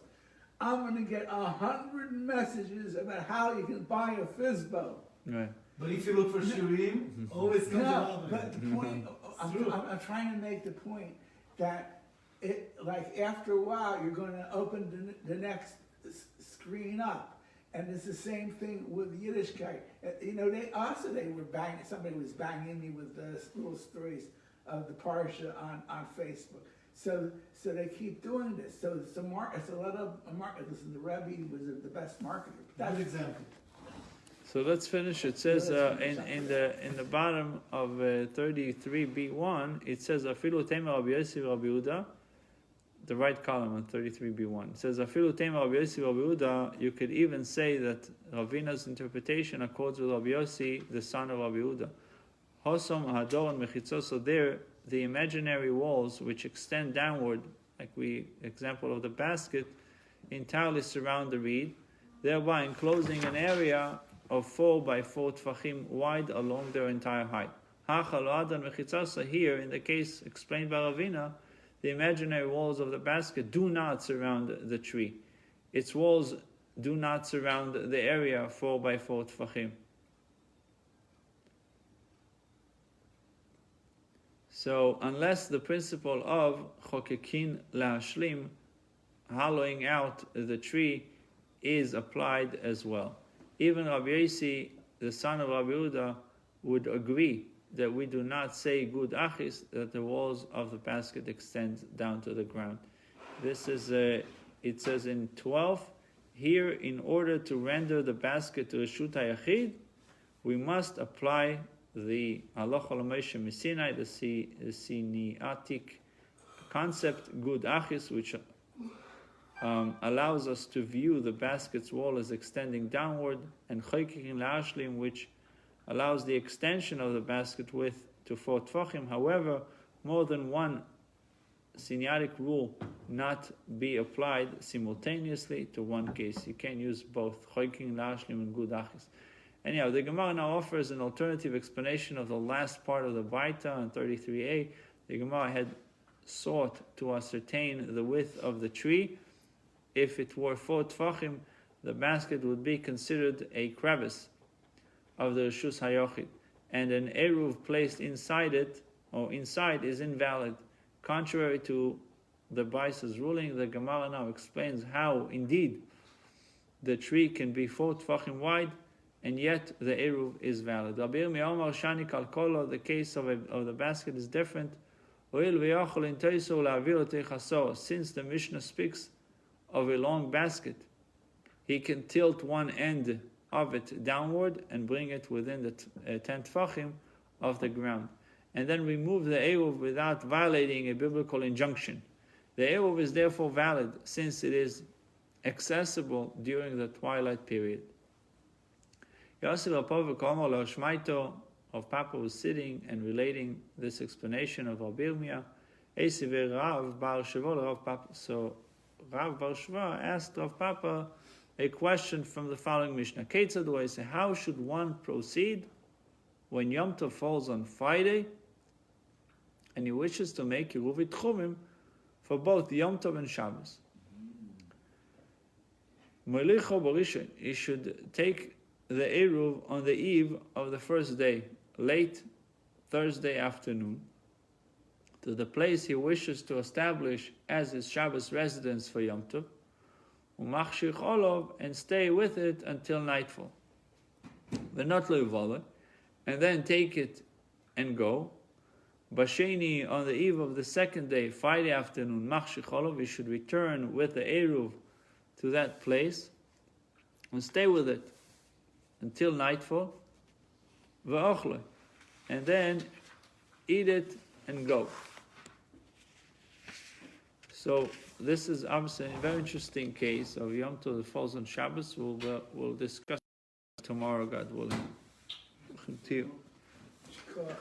I'm going to get 100 messages about how you can buy a Fizzbo. Right. But if you look for Shirim, always comes No, but the point, I'm trying to make the point that like after a while, you're going to open the next screen up. And it's the same thing with Yiddishkeit. They were banging, somebody was banging me with the little stories of the Parsha on Facebook. So they keep doing this. So it's a lot of market. Listen, the Rebbe was the best marketer. That's example. So let's finish. It says in the bottom of 33b1, it says Afilu Tema Rabbi Yossi Rabbi Yehuda. The right column on 33b1. It says Afilu Tema Rabbi Yossi Rabbi Yehuda. You could even say that Ravina's interpretation accords with Rabbi Yossi, the son of Rabbi Yehuda. Hosom Hador and Mechitzos. So there, the imaginary walls which extend downward, like example of the basket, entirely surround the reed, thereby enclosing an area of 4 by 4 tfachim wide along their entire height. Here, in the case explained by Ravina, the imaginary walls of the basket do not surround the tree. Its walls do not surround the area 4 by 4 tfachim. So, unless the principle of chokekin la'ashlim, hollowing out the tree, is applied as well. Even Rabbi Yossi, the son of Rabbi Yehuda, would agree that we do not say gud achis, that the walls of the basket extend down to the ground. This is, it says in 12, here, in order to render the basket to a Reshut HaYachid, we must apply the Halacha L'Moshe Misinai, the Siniatic concept, gud achis, which allows us to view the basket's wall as extending downward, and chokekin la'ashlim, which allows the extension of the basket width to 4 tfachim. However, more than one Siniatic rule not be applied simultaneously to one case. You can't use both chokekin la'ashlim and gud achis. Anyhow, the Gemara now offers an alternative explanation of the last part of the Baita in 33a. The Gemara had sought to ascertain the width of the tree. If it were 4 tfachim, the basket would be considered a crevice of the Reshus HaYachid, and an eruv placed inside it, or inside, is invalid. Contrary to the Baisa's ruling, the Gemara now explains how, indeed, the tree can be 4 tfachim wide, and yet the Eruv is valid. The case of the basket is different. Since the Mishnah speaks of a long basket, he can tilt one end of it downward and bring it within the 10 tfachim of the ground, and then remove the Eruv without violating a biblical injunction. The Eruv is therefore valid since it is accessible during the twilight period. Yosef of Papa was sitting and relating this explanation of Abirmia. So Rav Bar Shva asked Rav Papa a question from the following Mishnah. How should one proceed when Yom Tov falls on Friday and he wishes to make Yeruvit Chumim for both Yom Tov and Shabbos? He should take the Eruv on the eve of the first day, late Thursday afternoon, to the place he wishes to establish as his Shabbos residence for Yom Tov, and stay with it until nightfall. And then take it and go. Basheni, on the eve of the second day, Friday afternoon, he should return with the Eruv to that place and stay with it until nightfall, and then eat it and go. So this is obviously a very interesting case of Yom Tov that falls on Shabbos. We'll discuss tomorrow, God willing. Sure.